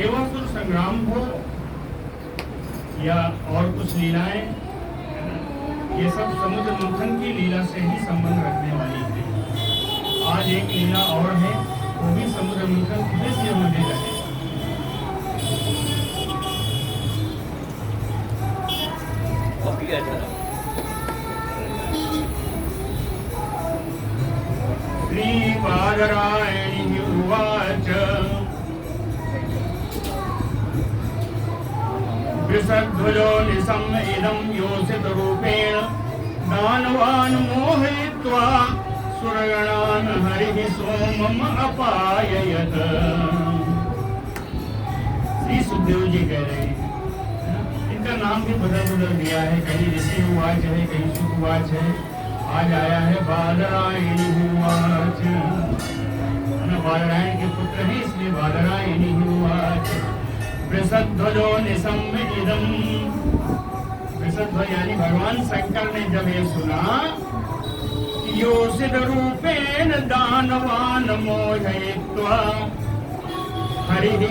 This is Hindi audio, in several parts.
देवासुर संग्राम हो या और कुछ लीलाएं, ये सब समुद्र मंथन की लीला से ही संबंध रखने वाली है। आज एक लीला और है, वो भी समुद्र मंथन खुद से होने लगे। श्रीपादरायणी उवाच वृषध्वजो निशम् इदं योषितरूपेण दानवान् मोहयित्वा सुरगणान् हरिः सोमम् अपाययत्। श्री सुखदेव जी कह रहे हैं, इनका नाम भी बदल दिया है, कहीं ऋषि उवाच है, कहीं सुख उवाच है, आज आया है बादरायणी उवाच। बादरायण के पुत्र हैं इसलिए बादरायणी उवाच। वृषध्वजो निशम् इदम्, वृषध्वज यानी भगवान शंकर ने जब ये सुना, योषित रूपेण दानवान् मोहयित्वा हरिः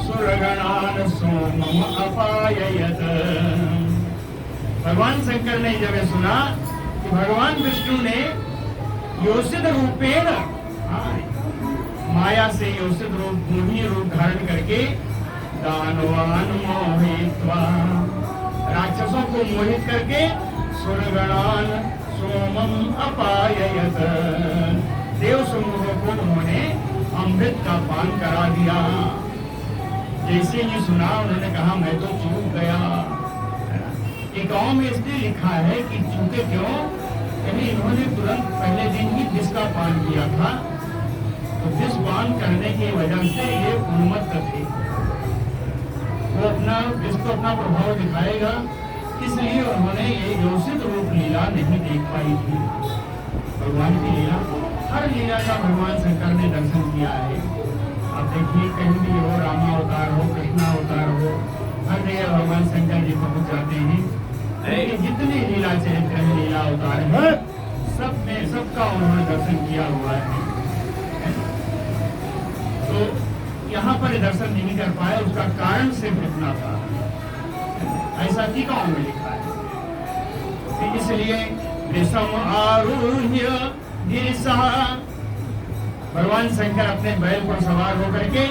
सुरगणान् सोमम् अपाययत्। भगवान शंकर ने जब ये सुना कि भगवान विष्णु ने योषित रूपेण, माया से योषित रूप, मोहिनी रूप धारण करके दानवान् मोहित्वा, राक्षसों को मोहित करके सुरगणान् सोमम् अपाययत्, देव समूहों को उन्होंने अमृत का पान करा दिया। जैसे ही सुना उन्होंने कहा मैं तो चूक गया। एकाओं में इसलिए लिखा है कि चूके क्यों, यानी इन्होंने तुरंत पहले दिन ही विष का पान किया था, तो विष पान करने की वजह से ये उन्मत्त थे, वो अपना विष को अपना प्रभाव दिखाएगा, इसलिए उन्होंने ये योषित रूप लीला नहीं देख पाई थी। भगवान की लीला, हर लीला का भगवान शंकर ने दर्शन किया है। आप देखिए कहीं भी हो, रामावतार हो, कृष्णावतार हो, हर जगह भगवान शंकर जी पहुंच जाते हैं। जितने लीला चरित्र में लीला अवतार है, सब में सबका उन्होंने दर्शन किया हुआ है। तो यहाँ पर दर्शन नहीं कर पाए, उसका कारण सिर्फ इतना था, ऐसा टीकाओं में लिखा है। इसलिए वृषम आरूह्य गिरिशा, भगवान शंकर अपने बैल पर सवार होकर के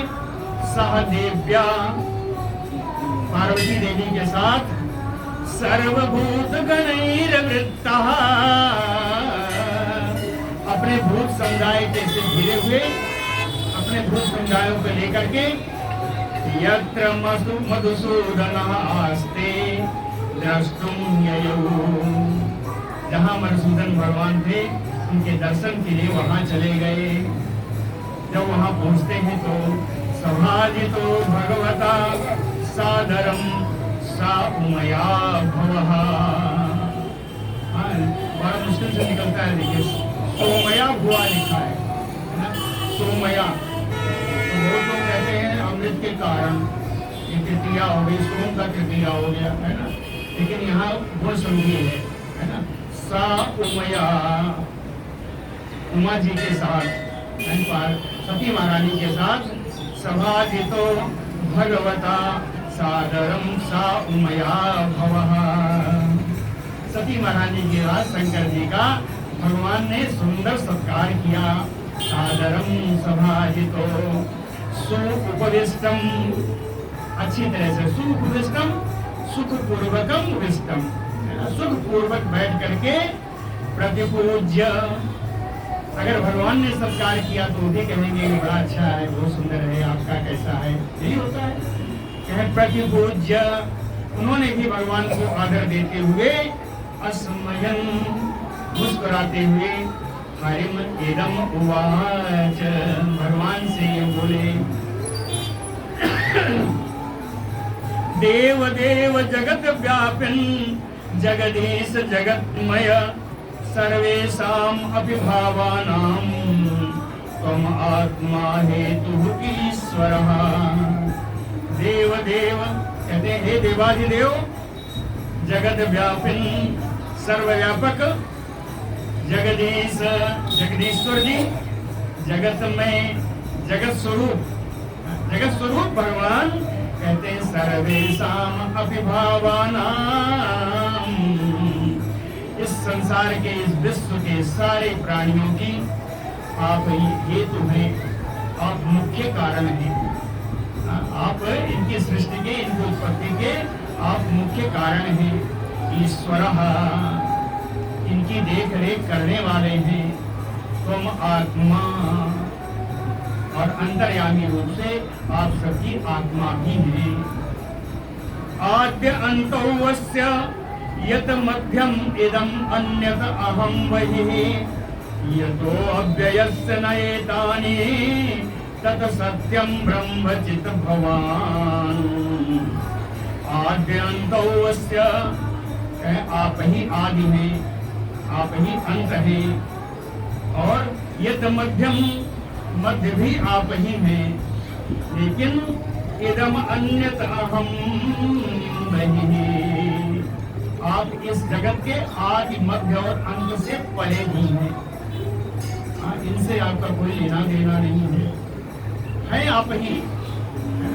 सहदेव्या, पार्वती देवी के साथ सर्वभूत गणैर्वृत्तः, अपने भूत समुदाय के से घिरे हुए, अपने भूत समुदायों को लेकर के यत्र मधुसूदनः आस्ते द्रष्टुम ययौ, जहाँ मधुसूदन भगवान थे उनके दर्शन के लिए वहां चले गए। जब वहां पहुंचते हैं तो सभाजितो भगवता सादरम सा उमया भवः, बड़ा मुश्किल से निकलता है, देखिए सोमया भुआ लिखा है ना, सोमया। तो वो लोग कहते हैं अमृत के कारण, ये तृतीया हो गई, सोम का तृतीया हो गया है ना, लेकिन यहाँ गुण संधि है ना। सा उमया, उमा जी के साथ, सती महारानी के साथ, सभाजितो भगवता सादरम सा उमया भवः, सती महारानी के बाद शंकर जी का भगवान ने सुंदर सत्कार किया। सादरम सभाजितो सुउपविष्टम, अच्छी तरह से सुउपविष्टम, सुखपूर्वकम विष्टम, सुख पूर्वक बैठ करके प्रतिपूज्य। अगर भगवान ने सत्कार किया तो भी कहेंगे बड़ा अच्छा है, बहुत सुंदर है, आपका कैसा है, यही होता है। कहे प्रतिपूज्य, उन्होंने भी भगवान को आदर देते हुए अस्मयन, मुस्कुराते हुए, हरिम इदम उवाच, भगवान से ये बोले, देव देव जगत व्यापिन जगदीश जगतमय सर्वेषां अपि भावानां त्वम् आत्मा हेतुः ईश्वरः। देव देव कहते हे देवाधिदेव, जगत व्यापिन सर्वव्यापक, जगदीश जगदीश्वर जी, जगत में जगत स्वरूप, जगत स्वरूप भगवान कहते हैं सर्वेषाम अभिभावानाम, इस संसार के, इस विश्व के सारे प्राणियों की आप ही हेतु हैं, आप मुख्य कारण हैं। आप इनकी सृष्टि के, इनकी उत्पत्ति के आप मुख्य कारण हैं। ईश्वर इनकी देख रेख करने वाले हैं। तुम आत्मा, और अंतर्यामी रूप से आप सबकी आत्मा भी हैं। आद्य अंतोऽस्य यत मध्यम इदम अन्यत अहं वहि, यतो अव्ययस्य न एतानि तत् सत्यं ब्रह्मचित् भवान्। आद्य अंतोऽस्य, आप ही आदि हैं, आप ही अंत हैं, और यत मध्यम, मध्य भी आप ही हैं, लेकिन इदम अन्यत अहम वही, आप इस जगत के आदि मध्य और अंत से परे ही हैं। इनसे आपका कोई लेना देना नहीं है आप ही,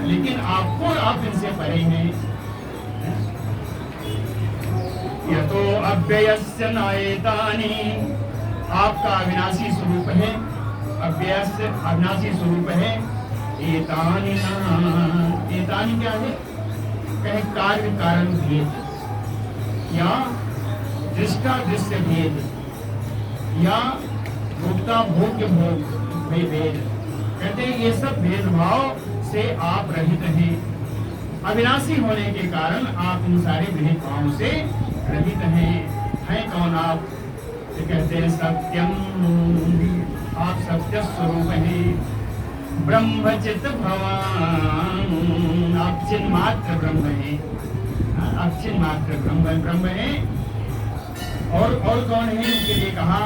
लेकिन आपको, आप इनसे परे हैं। यतो अव्ययस्य न एतानि, आपका अविनाशी स्वरूप है, अव्ययस्य अविनाशी स्वरूप है। एतानि न, एतानि क्या है? कहे कार्य कारण भेद, या दृष्टा दृश्य भेद, या भोक्ता भोग्य भोग भेद। कहते हैं ये सब भेदभाव से आप रहित हैं। अविनाशी होने के कारण आप इन सारे भेदभावों से रहित हैं। कौन आप? कहते हैं सत्यम, आप सत्य स्वरूप हैं। ब्रह्मचित भवान, आप चिन्मात्र ब्रह्म हैं। आप चिन्मात्र ब्रह्म हैं। और कौन है? इसके लिए कहा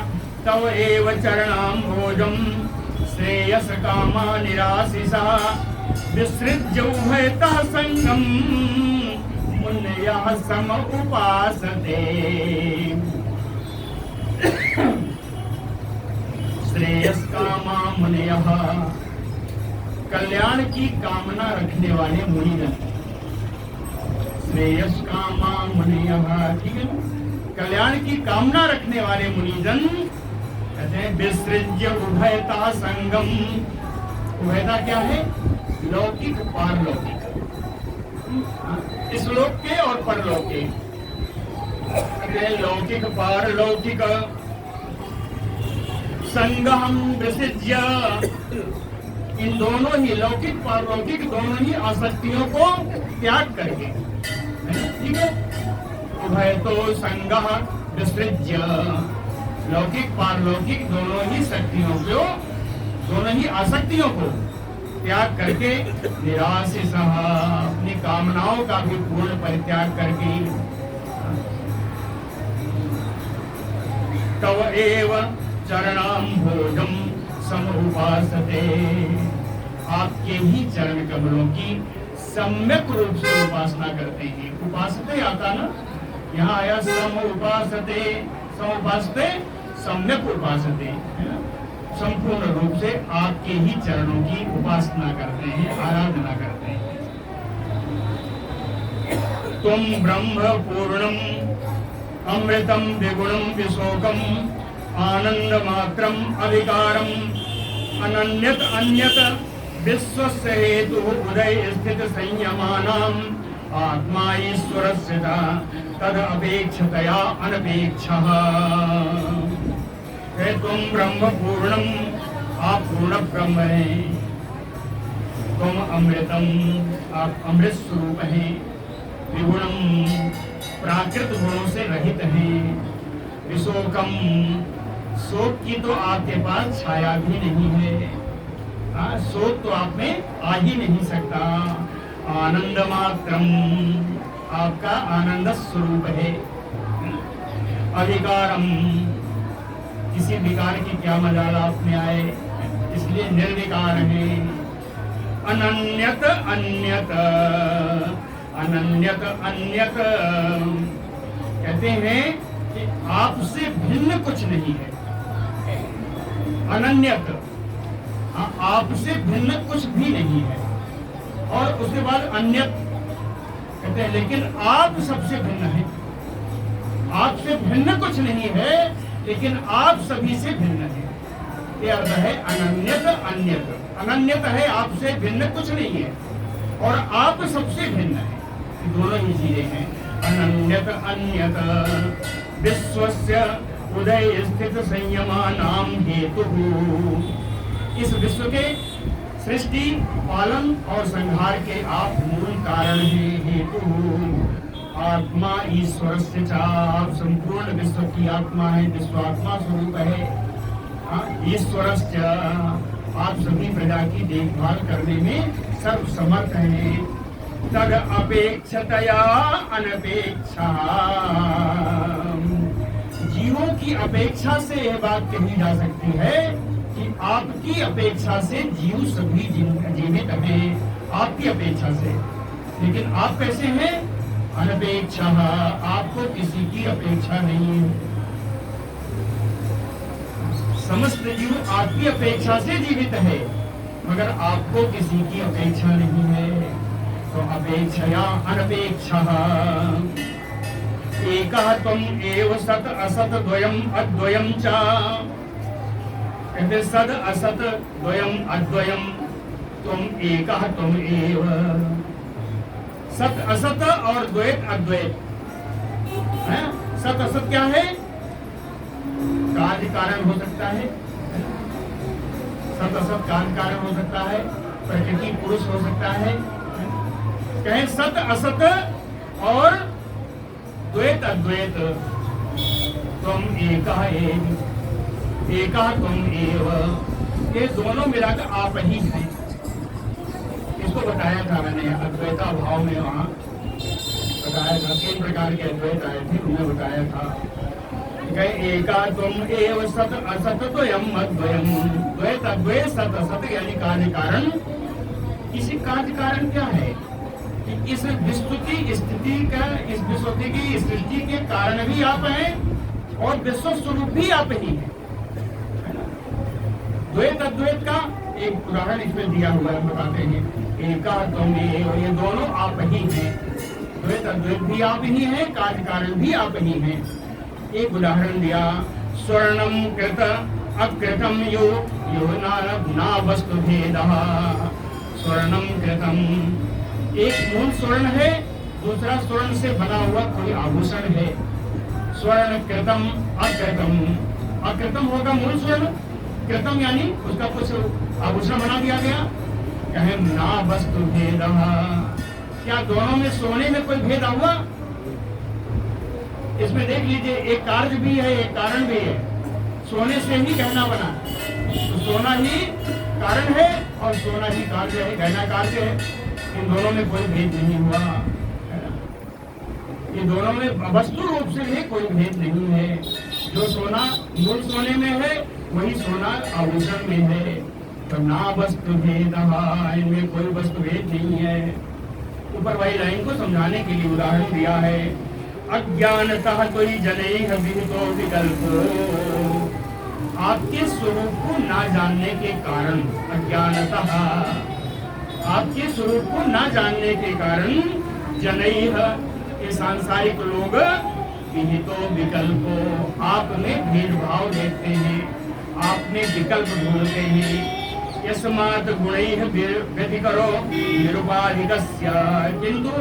तव एव चरणाम्भोजं श्रेयस कामा निराशिषा, विसृज्य उभयतः संगम मुनयः सम उपासते। श्रेयस कामा मुनयः, कल्याण की कामना रखने वाले मुनिजन। श्रेयस कामा मुनयः, ठीक है, कल्याण की कामना रखने वाले मुनिजन कहते हैं विसृज्य उभयता संगम। उभयता क्या है? लौकिक पारलौकिक, इस लोक के और परलोक के। लौकिक पारलौकिक संगम विसृज्य, इन दोनों ही लौकिक पारलौकिक दोनों ही आसक्तियों को त्याग करके, ठीक है। उभय तो संगह विसृज्य, लौकिक पारलौकिक दोनों ही शक्तियों को, दोनों ही आसक्तियों को त्याग करके, निराशिष, अपनी कामनाओं का भी पूर्ण परित्याग करके, तव एव चरणाम्भोजं समुपासते, आपके ही चरण कमलों की सम्यक रूप से उपासना करते हैं। उपासते आता ना, यहाँ आया सम उपासते, सम्यक उपासते, संपूर्ण रूप से आपके ही चरणों की उपासना करते हैं, आराधना करते हैं। तुम ब्रह्म पूर्णम अमृतम विगुणम विशोकम आनंद मात्रम अधिकारम अनन्यत अन्यत विश्वस्य हेतु उदय स्थित संयमानाम आत्मा ईश्वरस्य तद अपेक्षतया अनपेक्षः। तुम ब्रह्म पूर्णम, आप पूर्ण ब्रह्म हैं। तुम अमृतम, आप अमृत स्वरूप हैं। विगुणम, प्राकृत गुणों से रहित हैं। विशोकम, शोक की तो आपके पास छाया भी नहीं है। शोक तो आप में आ ही नहीं सकता। आनंद मात्रम, आपका आनंद स्वरूप है। अधिकारम, किसी विकार की क्या मजाल आप में आए, इसलिए निर्विकार है। अनन्यत अन्यत, अनन्यत अन्यत कहते हैं कि आपसे भिन्न कुछ नहीं है। अनन्यत, आपसे भिन्न कुछ भी नहीं है। और उसके बाद अन्यत कहते हैं, लेकिन आप सबसे भिन्न है। आपसे भिन्न कुछ नहीं है, लेकिन आप सभी से भिन्न है। ये अर्थ है अनन्यत अन्यत। अनन्यत है, आपसे भिन्न कुछ नहीं है, और आप सबसे भिन्न है, दोनों ही चीजें हैं। अनन्यत अन्यत विश्वस्य उदय स्थित संयमानाम हेतु। इस विश्व के सृष्टि, पालन और संहार के आप मूल कारण हैं, हेतु। आत्मा ईश्वर से आप संपूर्ण विश्व की आत्मा है, विश्वात्मा स्वरूप है। ईश्वर आप सभी प्रजा की देखभाल करने में सर्व समर्थ है। तद अपेक्षतया अनपेक्षा। जीवों की अपेक्षा से यह बात कही जा सकती है कि आपकी अपेक्षा से जीव सभी जीवित हैं, आपकी अपेक्षा से। लेकिन आप कैसे हैं? अनपेक्षा, आपको किसी की अपेक्षा नहीं है। समस्त जीव आपकी अपेक्षा से जीवित है, मगर आपको किसी की अपेक्षा नहीं है। तो अपेक्षया अनपेक्षा। एकः त्वम् एव सत असत द्वयम् अद्वयम् च। कहते सद असत द्वयम् अद्वयम्, त्वम् एकः त्वम् एव। सत असत और द्वैत अद्वैत। सत असत क्या है? कार्य कारण हो सकता है, सत असत कार्य कारण हो सकता है, प्रकृति पुरुष हो सकता है। कहें सत असत और द्वैत अद्वैत। तुम एका तुम एव, ये दोनों मिलाकर आप ही हैं। इसको बताया था मैंने अद्वैता भाव में, वहां बताया था 3 प्रकार के अद्वैत आए थे, उन्हें बताया था। एका तुम एव सत असत द्वयम् अद्वयम्। द्वैत अद्वैत सत असत यानी कार्य कारण। इसी कार्य कारण क्या है कि इस विश्व की स्थिति का, इस विश्व की सृष्टि के कारण भी आप हैं और विश्व स्वरूप भी आप ही हैं। द्वैत अद्वैत का एक उदाहरण इसमें दिया हुआ है, बताते हैं। एका तुम एव, ये दोनों आप ही हैं। द्वैत अद्वैत भी आप ही हैं, कार्य कारण भी आप ही हैं। एक उदाहरण दिया, स्वर्णम कृत अकृतम यो ना वस्तु भेदः। स्वर्णम कृतम, एक मूल स्वर्ण है, दूसरा स्वर्ण से बना हुआ कोई आभूषण है। स्वर्ण कृतम अकृतम, अकृतम होगा मूल स्वर्ण, कृतम यानी उसका कुछ आभूषण बना दिया गया। कहे ना वस्तु भेदः, क्या दोनों में सोने में कोई भेद हुआ? इसमें देख लीजिए, एक कार्य भी है, एक कारण भी है। सोने से ही गहना बना, तो सोना ही कारण है और सोना ही कार्य है, गहना कार्य है। इन दोनों में कोई भेद नहीं हुआ, ये दोनों में वस्तु रूप से भी कोई भेद नहीं है। जो सोना मूल सोने में है, वही सोना आभूषण में है। तो ना वस्तु भेद, इनमें कोई वस्तु भेद नहीं है। ऊपर वाली लाइन को समझाने के लिए उदाहरण दिया है। अज्ञानतः कोई जनैः विहितो विकल्पो, आपके स्वरूप को ना जानने के कारण, अज्ञानतः आपके स्वरूप को ना जानने के कारण, जनैः ये सांसारिक लोग, विहितो विकल्पो आप में भेदभाव देखते हैं, आप में विकल्प ढूंढते हैं। यस्मात् गुणैः व्यतिकरो निरुपाधिकस्य, किंतु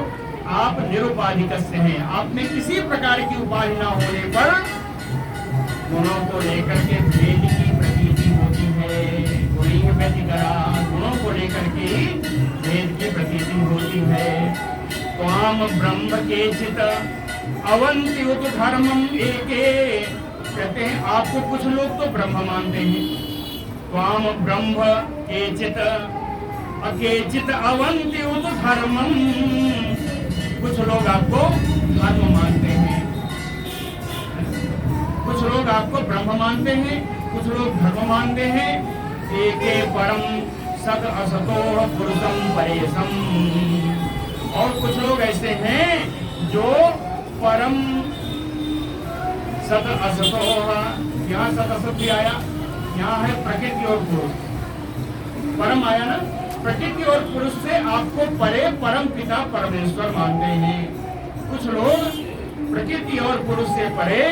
आप निरुपाधिकस्य हैं, आप में किसी प्रकार की उपाधि न होने पर गुणों को लेकर के भेद की प्रतीति होती है। गुणैः व्यतिकरा, गुणों को लेकर के भेद की प्रतीति होती है। त्वाम ब्रह्म केचित् अवन्ति उत धर्मम एके, कहते हैं आपको कुछ लोग तो ब्रह्म मानते हैं। त्वाम ब्रह्म केचित् अकेचित् अवन्ति उत धर्मम, कुछ लोग आपको धर्म मानते हैं, कुछ लोग आपको ब्रह्म मानते हैं, कुछ लोग धर्म मानते हैं। एके परम सत असतो पुरुषम परेशम, और कुछ लोग ऐसे हैं जो परम सत असतो, यहाँ सत असत भी आया, यहाँ है प्रकृति और पुरुष। परम आया ना, प्रकृति और पुरुष से आपको परे परम पिता परमेश्वर मानते हैं। कुछ लोग प्रकृति और पुरुष से परे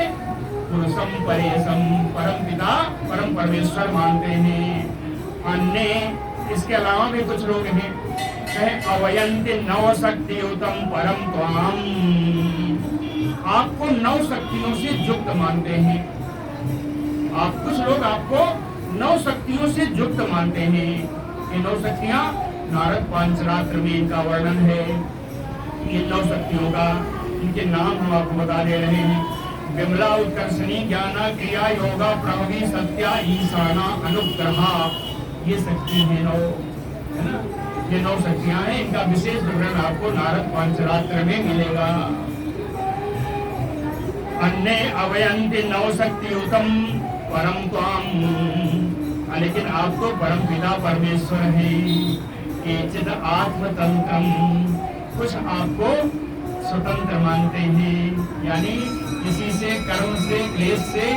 पुरुषम परेशम परम पिता परम परमेश्वर मानते हैं। अन्य इसके अलावा भी कुछ लोग हैं, कहे अवयंति नव शक्तियुतम परम त्वाम, आपको नौ शक्तियों से युक्त मानते हैं। आप कुछ लोग आपको नौ शक्तियों से युक्त मानते हैं। ये नौ शक्तियां नारद पांचरात्र में इनका वर्णन है। ये नौ शक्तियों का इनके नाम हम आपको बता दे रहे हैं। विमला उत्कर्षणी ज्ञाना क्रिया योगा प्रभवी सत्या ईशाना अनुग्रहा, ये शक्ति है नौ, है ना। ये नौ शक्तियां हैं। इनका विशेष विवरण आपको नारद पांचरात्र में मिलेगा। अन्य अवयंति नौ शक्तियुतम परम त्वाम, लेकिन आप तो परम पिता परमेश्वर हैं। केचिद आत्मतंत्रम, कुछ आपको स्वतंत्र मानते हैं, यानी किसी से कर्म से क्लेश से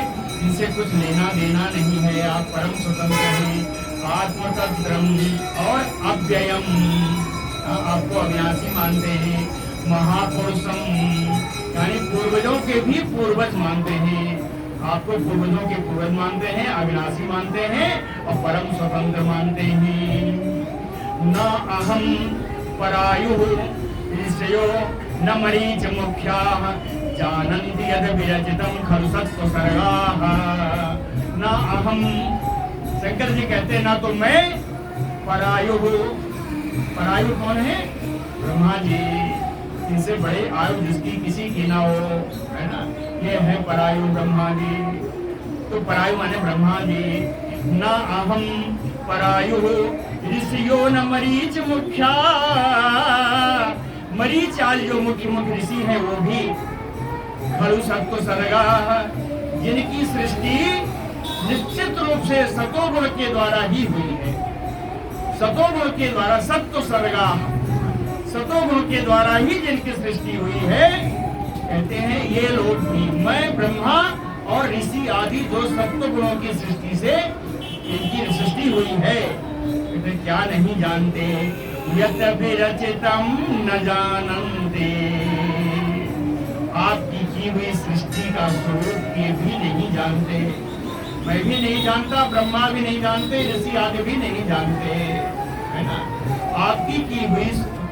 इनसे कुछ लेना देना नहीं है, आप परम स्वतंत्र हैं। आत्मतंत्रम और अव्ययम, आपको अविनाशी मानते हैं। महापुरुषम, यानी पूर्वजों के भी पूर्वज मानते हैं, आपको पूर्वजों के पूर्वज मानते हैं, अविनाशी मानते हैं और परम स्वतंत्र मानते हैं। न अहम परायु ऋषयो न मरीच मुख्याः जानन्ति यद् विरचितं खलु सत्त्व सर्गाः। न अहम, शंकर जी कहते हैं ना तो मैं परायु, परायु कौन है? ब्रह्मा जी। इनसे बड़े आयु जिसकी किसी की ना हो, है ना, ये है परायु ब्रह्मा जी। तो परायु माने ब्रह्मा जी। न अहम परायु ऋषियो न मरीच मुख्या, मरीच आज जो मुख्य मुख्य ऋषि हैं वो भी खलु सत्व सर्गा, जिनकी सृष्टि निश्चित रूप से सतोगुण के द्वारा ही हुई है। सतोगुण के द्वारा, सत्व सर्गा, सतोगुण के द्वारा ही जिनकी सृष्टि हुई है, कहते हैं ये लोग भी, मैं ब्रह्मा और ऋषि आदि जो सत्व गुणों की सृष्टि से इनकी सृष्टि हुई है, कहते क्या नहीं जानते? यत् विरचितम न जानन्ते, आपकी की हुई सृष्टि का स्वरूप ये भी नहीं जानते। मैं भी नहीं जानता, ब्रह्मा भी नहीं जानते, ऋषि आदि भी नहीं जानते, है ना। आपकी की हुई,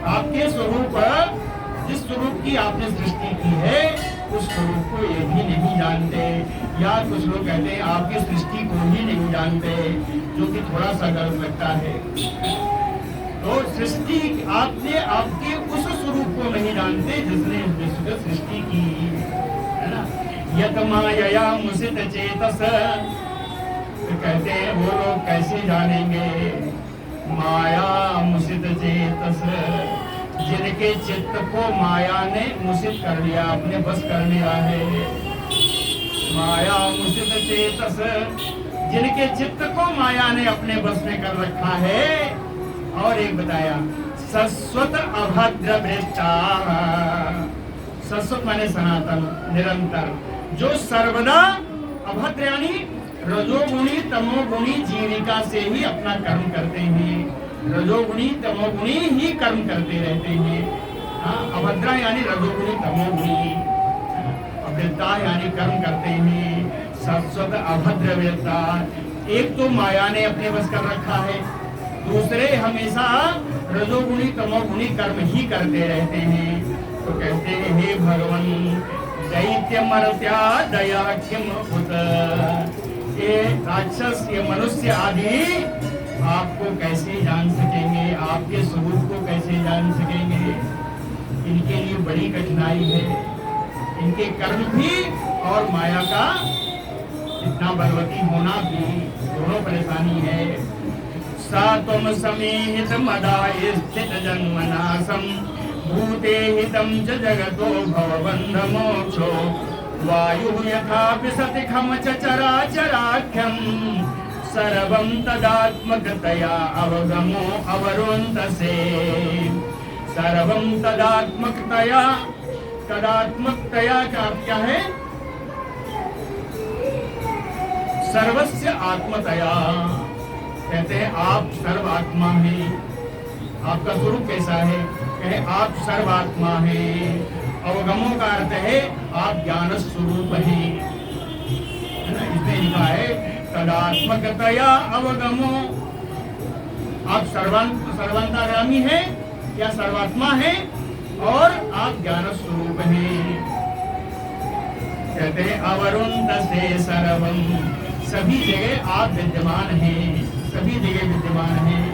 आपके स्वरूप, जिस स्वरूप की आपने सृष्टि की है उस स्वरूप को ये भी नहीं जानते। या कुछ लोग कहते हैं आपकी सृष्टि को ही नहीं जानते, जो कि थोड़ा सा गलत लगता है। तो सृष्टि, आपने आपके उस स्वरूप को नहीं जानते जिसने इस विश्व की सृष्टि की, है ना। यत माया मुसित चेतस, तो कहते हैं वो लोग कैसे जानेंगे? माया मुसित चेतस, जिनके चित्त को माया ने मुसित कर लिया, अपने बस कर लिया है। माया मुसित चेतस, जिनके चित्त को माया ने अपने बस में कर रखा है। और एक बताया शाश्वत अभद्र वृत्ता, शाश्वत माने सनातन, निरंतर, जो सर्वदा अभद्र यानी रजोगुणी तमोगुणी जीविका से ही अपना कर्म करते हैं। रजोगुणी तमोगुणी ही कर्म करते रहते हैं। अभद्रा यानी रजोगुणी तमोगुणी, अभद्रता यानी कर्म करते हैं। शाश्वत अभद्र वृत्ता, एक तो माया ने अपने बस कर रखा है, दूसरे हमेशा रजोगुणी तमोगुणी कर्म ही करते रहते हैं। तो कहते हैं हे भगवान, दैत्य मर्त्या दया किम उत, ये राक्षस, ये मनुष्य आदि आपको कैसे जान सकेंगे? आपके स्वरूप को कैसे जान सकेंगे? इनके लिए बड़ी कठिनाई है। इनके कर्म भी और माया का इतना बलवती होना भी, दोनों परेशानी है। सा त्वं समीहित मदाय स्थित जन्मनाशम भूते हितं च जगतो भवबन्ध मोक्षो वायु यथा विशति खम च चराचराख्यं सर्वं तदात्मकतया अवगमो अवरुन्धसे। सर्वं तदात्मकतया, तदात्मकतया का अर्थ क्या है? सर्वस्य आत्मतया, कहते हैं आप सर्वात्मा हैं, आपका स्वरूप कैसा है? कहे आप सर्वात्मा हैं। अवगमों का अर्थ है आप ज्ञान स्वरूप हैं, है ना? इसने लिखा है तदात्मकतया अवगमो। आप सर्वांतर्यामी हैं या सर्वात्मा हैं और आप ज्ञान स्वरूप हैं। कहते हैं अवरुन्धसे सर्वम, सभी जगह आप विद्यमान हैं, सभी जगह विद्यमान हैं।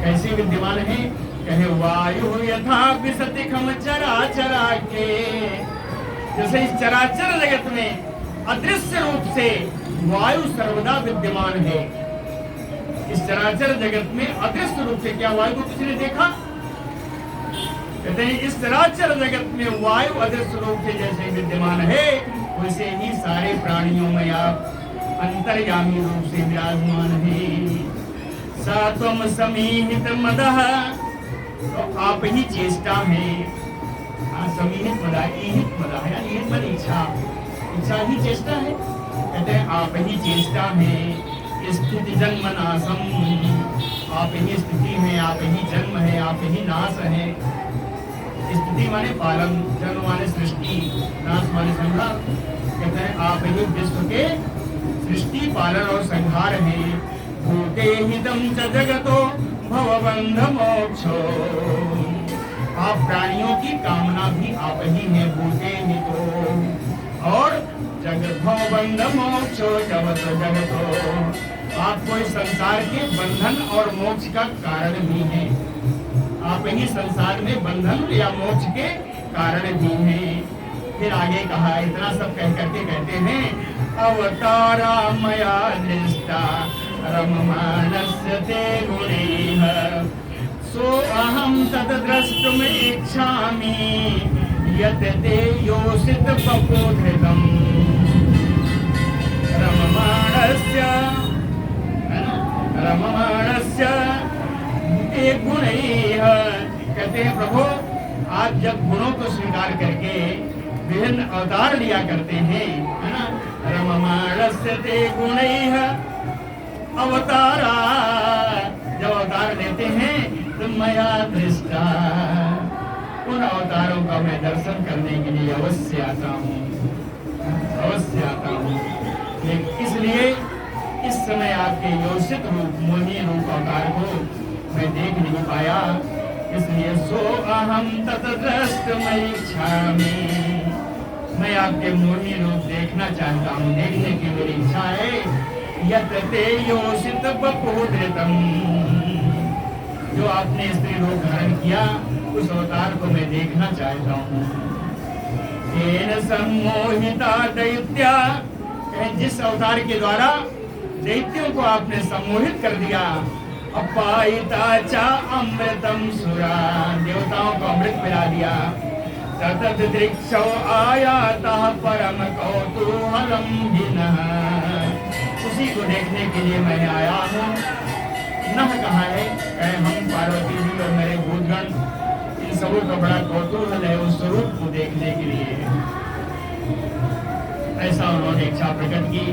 कैसे विद्यमान हैं? कहे वायु यथा विसति खम चराचरा के, जैसे इस चराचर जगत में अदृश्य रूप से वायु सर्वदा विद्यमान है। इस चराचर जगत में अदृश्य रूप से, क्या वायु को किसी ने देखा? कहते हैं इस चराचर जगत में वायु अदृश्य रूप से जैसे विद्यमान है, वैसे ही सारे प्राणियों में आप अंतर्यामी रूप से विराजमान है। सात्वम समीहित मदः, तो आप ही चेष्टा है। समीहित मदः, ईहित मदः, यानी ईहित मन इच्छा, इच्छा ही चेष्टा है। कहते हैं आप ही चेष्टा है। स्थिति जन्म नाशम, आप ही स्थिति है, आप ही जन्म है, आप ही नाश है। स्थिति माने पालन, जन्म माने सृष्टि, नाश माने संहार। कहते हैं आप ही विश्व के सृष्टि, पालन और संहार है। भूते हितम च जगतो भवबंध मोक्षो, आप प्राणियों की कामना भी आप ही हैं। भूते हितो और जगत भवबंध मोक्षो जगत जगतो, आप कोई संसार के बंधन और मोक्ष का कारण भी हैं। आप ही संसार में बंधन या मोक्ष के कारण भी हैं। फिर आगे कहा, इतना सब कह करके कहते हैं अवतारा मया दृष्टा रममाणस्य ते गुणैः, सो अहं तत् द्रष्टुम इच्छामि यत् ते योषित बपोधृतम्। रममाणस्य ते गुणैः, कहते हैं प्रभु आप जब गुणों को स्वीकार करके विभिन्न अवतार लिया करते हैं, है ना? रममाणस्य ते गुणैः अवतारा, जब अवतार लेते हैं तो मया दृष्टा, उन अवतारों का मैं दर्शन करने के लिए अवश्य आता हूँ, अवश्य आता हूँ। लेकिन इसलिए इस समय आपके योषित रूप, मोहिनी रूप अवतार को मैं देख नहीं पाया, इसलिए सो अहम तत् द्रष्टुमिच्छामि, मैं आपके मोहिनी रूप देखना चाहता हूँ, देखने की मेरी इच्छा है। यत् ते योषित बपोधृतम्, जो आपने स्त्री रूप धारण किया उस अवतार को मैं देखना चाहता हूँ। येन सम्मोहिता दैत्या, जिस अवतार के द्वारा दैत्यों को आपने सम्मोहित कर दिया। अपायिता चा अमृतम सुरा, देवताओं को अमृत पिला दिया। ततत दृक्षौ आयाता परम कौतूहलम भिन्नः, उसी को देखने के लिए मैं आया हूँ। नह कहा है, हम पार्वती जी और मेरे भूतगण, इन सबों का बड़ा कौतूहल है उस स्वरूप को देखने के लिए। ऐसा उन्होंने इच्छा प्रकट की।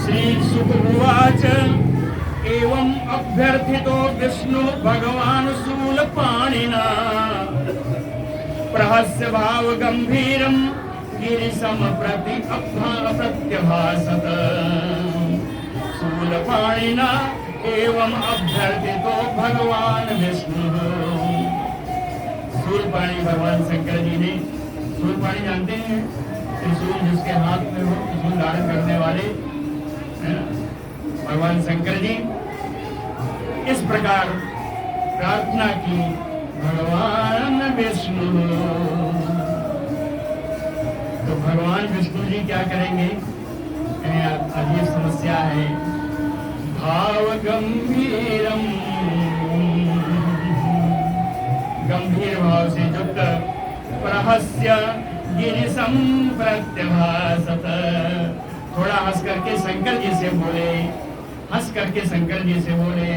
श्री शुक उवाच एवं अभ्यर्थितो विष्णु भगवान शूलपाणिना, प्रहस्य भाव गंभीरम गिरिशम प्रति प्रत्यभासत। शूलपाणिना एवं अभ्यर्थितो भगवान विष्णु, शूलपाणी भगवान शंकर जी ने, शूलपाणी जानते हैं, त्रिशूल जिसके हाथ में हो, त्रिशूल धारण करने वाले, है ना, भगवान शंकर जी इस प्रकार प्रार्थना की, भगवान विष्णु। तो भगवान विष्णु जी क्या करेंगे? अजीब समस्या है। भाव गंभीरम, गंभीर भाव से युक्त, प्रहस्य गिरिशम प्रत्यभासत, थोड़ा हंस करके शंकर जी से बोले, हंस करके शंकर जी से बोले।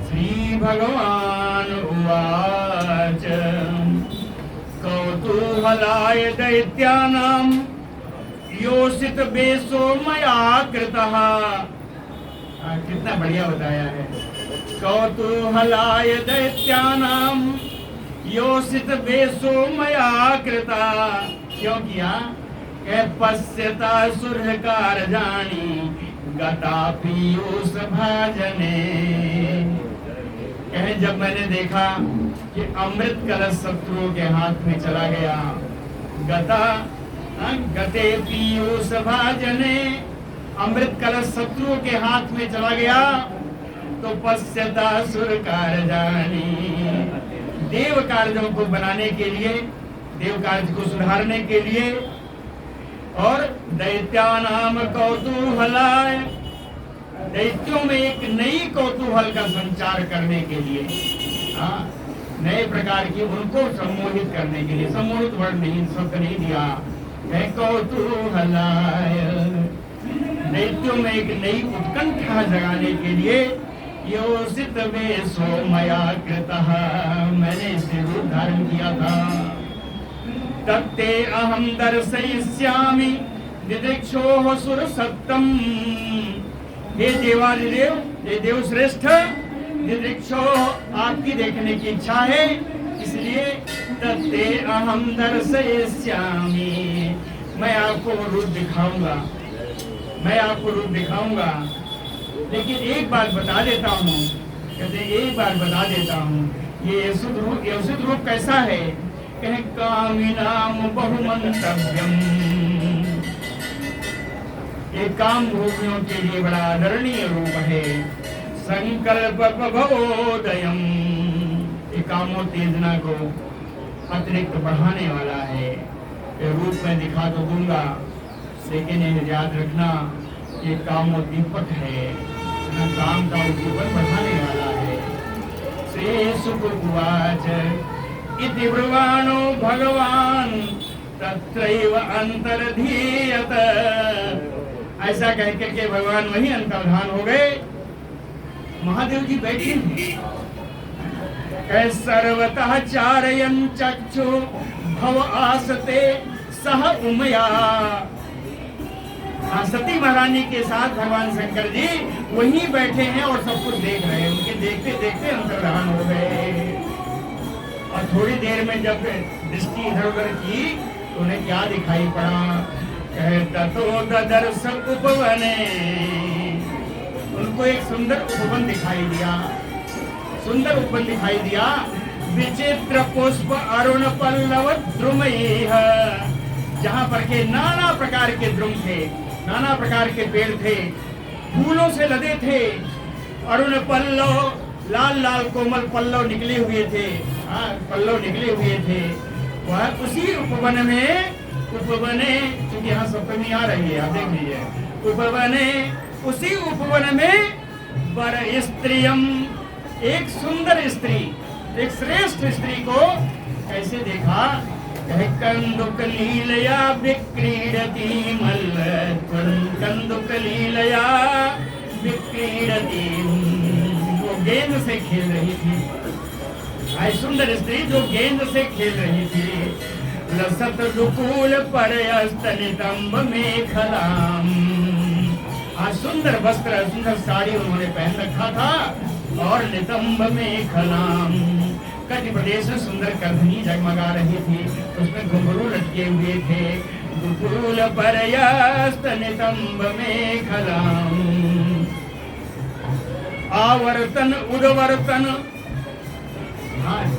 श्री भगवान उवाच कौतूहलाय दैत्यानां योषित बेसो मया कृतः। कितना बढ़िया बताया है। कौतूहलाय दैत्यानाम योषित वेशो मया कृता। क्यों किया? कह पश्यता सुरकार जानी गता पीयूष भाजने। कहे जब मैंने देखा कि अमृत कलश शत्रुओं के हाथ में चला गया, गता गते पीयूष भाजने, अमृत कलश शत्रुओं के हाथ में चला गया, तो पश्यता सुर कारजानी, देव कार्यों को बनाने के लिए, देव कार्य को सुधारने के लिए, और दैत्यानाम कौतूहलाय, दैत्यों में एक नई कौतूहल का संचार करने के लिए, नए प्रकार की उनको सम्मोहित करने के लिए, सम्मोहित वर्ड नहीं, शब्द नहीं दिया है, कौतूहलाय, दैत्यों में एक नई उत्कंठा जगाने के लिए, योषित वेशो मया कृतः, मैंने इसे रूप धारण किया था। तत्ते अहम दर्शयिष्यामि दिदिक्षोः सुरसत्तम। हे देवादिदेव, हे देव श्रेष्ठ, दिदिक्षोः आपकी देखने की इच्छा है, इसलिए तत्ते अहम दर्शयिष्यामि, मैं आपको रूप दिखाऊंगा, मैं आपको रूप दिखाऊंगा। लेकिन एक बात बता देता हूँ, कहते एक बात बता देता हूँ, ये यशुद रूप कैसा है? कहे कामिनाम बहुमंतव्यम, ये काम भोगियों के लिए बड़ा आदरणीय रूप है। संकल्प भवोदयम, ये कामोत्तेजना को अतिरिक्त बढ़ाने वाला है। ये रूप में दिखा तो दूंगा, लेकिन याद रखना ये कामोद्दीपक है, काम का उद्दीपक बढ़ाने वाला है। श्री सुकुवाच इति ब्रुवाणो भगवान तत्रैव अंतर्धीयत। ऐसा कह करके भगवान वही अंतर्धान हो गए। महादेव जी बैठे कह सर्वतः चारयन् चक्षु भव आसते सह उमया। सती महारानी के साथ भगवान शंकर जी वहीं बैठे हैं और सब कुछ देख रहे हैं। उनके देखते देखते अंतर्धान हो गए। और थोड़ी देर में जब दृष्टि इधर उधर की तो उन्हें क्या दिखाई पड़ा? ततो ददर्श उपवने, उनको एक सुंदर उपवन दिखाई दिया। सुंदर उपवन दिखाई दिया। विचित्र पुष्प अरुण पल्लव द्रुमैः, जहाँ पर के नाना प्रकार के द्रुम थे, नाना प्रकार के पेड़ थे, फूलों से लदे थे। अरुण पल्लव, लाल लाल कोमल पल्लव निकले हुए थे, पल्लव निकले हुए थे। वह उसी उपवन में, उपवने, क्योंकि यहाँ सप्तमी आ रही है, आप देख लीजिए, उपवने, उसी उपवन में वर स्त्रियम, एक सुंदर स्त्री, एक श्रेष्ठ स्त्री को कैसे देखा? कंदुक लीलया विक्रीडती मल्ल, कंदुक लीलया विक्रीडती, वो गेंद से खेल रही थी। सुंदर स्त्री जो गेंद से खेल रही थी। लसत दुकूल परस्तनितंब मेखलाम, सुंदर वस्त्र, सुंदर साड़ी उन्होंने पहन रखा था। और नितंब मेखलाम, कटि प्रदेश में सुंदर करधनी जगमगा रही थी, उसमें घुंघरू लटके हुए थे। दुकूल परस्तनितंब मेखलाम, आवर्तन उद्वर्तन,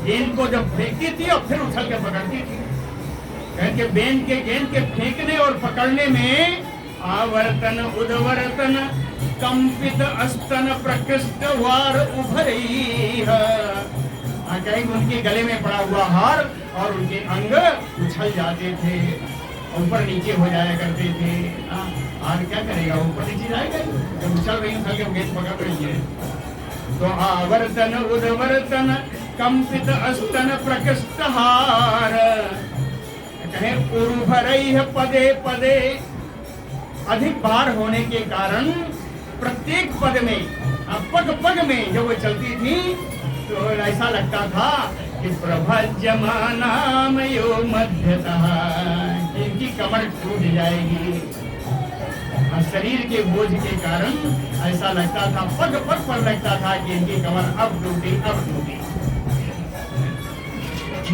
गेंद को जब फेंकती थी और फिर उछल के पकड़ती थी। गेंद के फेंकने और पकड़ने में आवर्तन उद्वर्तन, कंपित अस्तन प्रकृष्ट वार उभरी, कहीं उनके गले में पड़ा हुआ हार और उनके अंग उछल जाते थे, ऊपर नीचे हो जाया करते थे। हार क्या करेगा, ऊपर नीचे जाएगा, जब उछल रही उछल के गेंद पकड़ रही है। तो आवर्तन उद्वर्तन कंपित अस्तन प्रकृष्ट हार, कहे उर्भरैः पदे पदे, अधिक भार होने के कारण प्रत्येक पद में, पग पग में जब वो चलती थी तो ऐसा लगता था कि प्रभज्यमानामयो मध्यतः, इनकी कमर टूट जाएगी। और शरीर के बोझ के कारण ऐसा लगता था, पग पग पर लगता था कि इनकी कमर अब टूटी अब टूटी।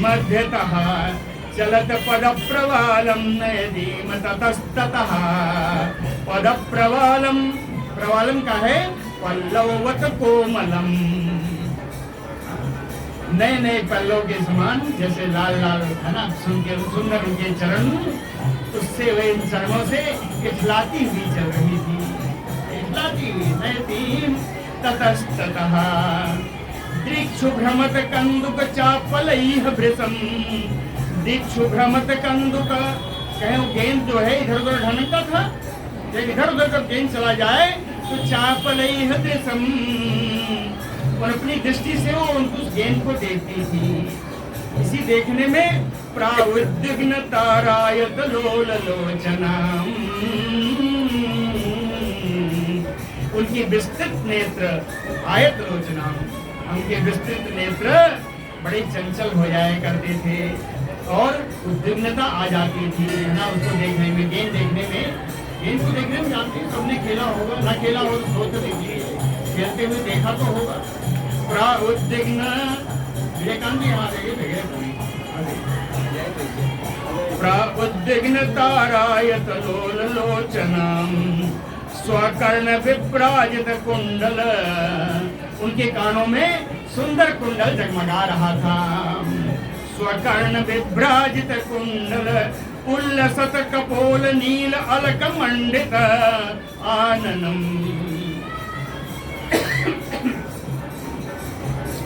मध्यतः चलत पद प्रवालम नयदीम ततस्ततः। पद प्रवालम, प्रवालम का है पल्लववत कोमलम, नए नए पल्लव के समान, जैसे लाल लाल है ना, सुंदर उनके चरण, उससे वे इन चरणों से इठलाती हुई चल रही थी, इठलाती हुई। नयतीम ततस्ततः दीक्षुभ्रमत कंदुक चापलैः भृशं। दीक्षुभ्रमत कंदुक, कहीं गेंद जो है इधर उधर ढनकता था, जब इधर उधर जब गेंद चला जाए तो चापलैः भृशं, और अपनी दृष्टि से वो उस गेंद को देखती थी। इसी देखने में प्राउद्विग्न तारायत लोल लोचनाम, उनकी विस्तृत नेत्र, आयत लोचनाम, उनके विस्तृत नेत्र बड़े चंचल हो जाया करते थे और उद्विग्नता आ जाती थी ना उसको देखने में, गेंद देखने में। गेंद को देखने में जानते हैं, सबने खेला होगा, ना खेला हो तो सोच देखिए, खेलते हुए देखा तो होगा। प्राउद्विग्न, विवेकानंद जी यहाँ देखे प्राउद्विग्न तारायत लोल लोचनाम स्वकर्ण विप्राजित कुंडल, उनके कानों में सुंदर कुंडल जगमगा रहा था। स्वकर्ण विभ्राजित कुंडल उल्लसत कपोल नील अलक मंडित आननम,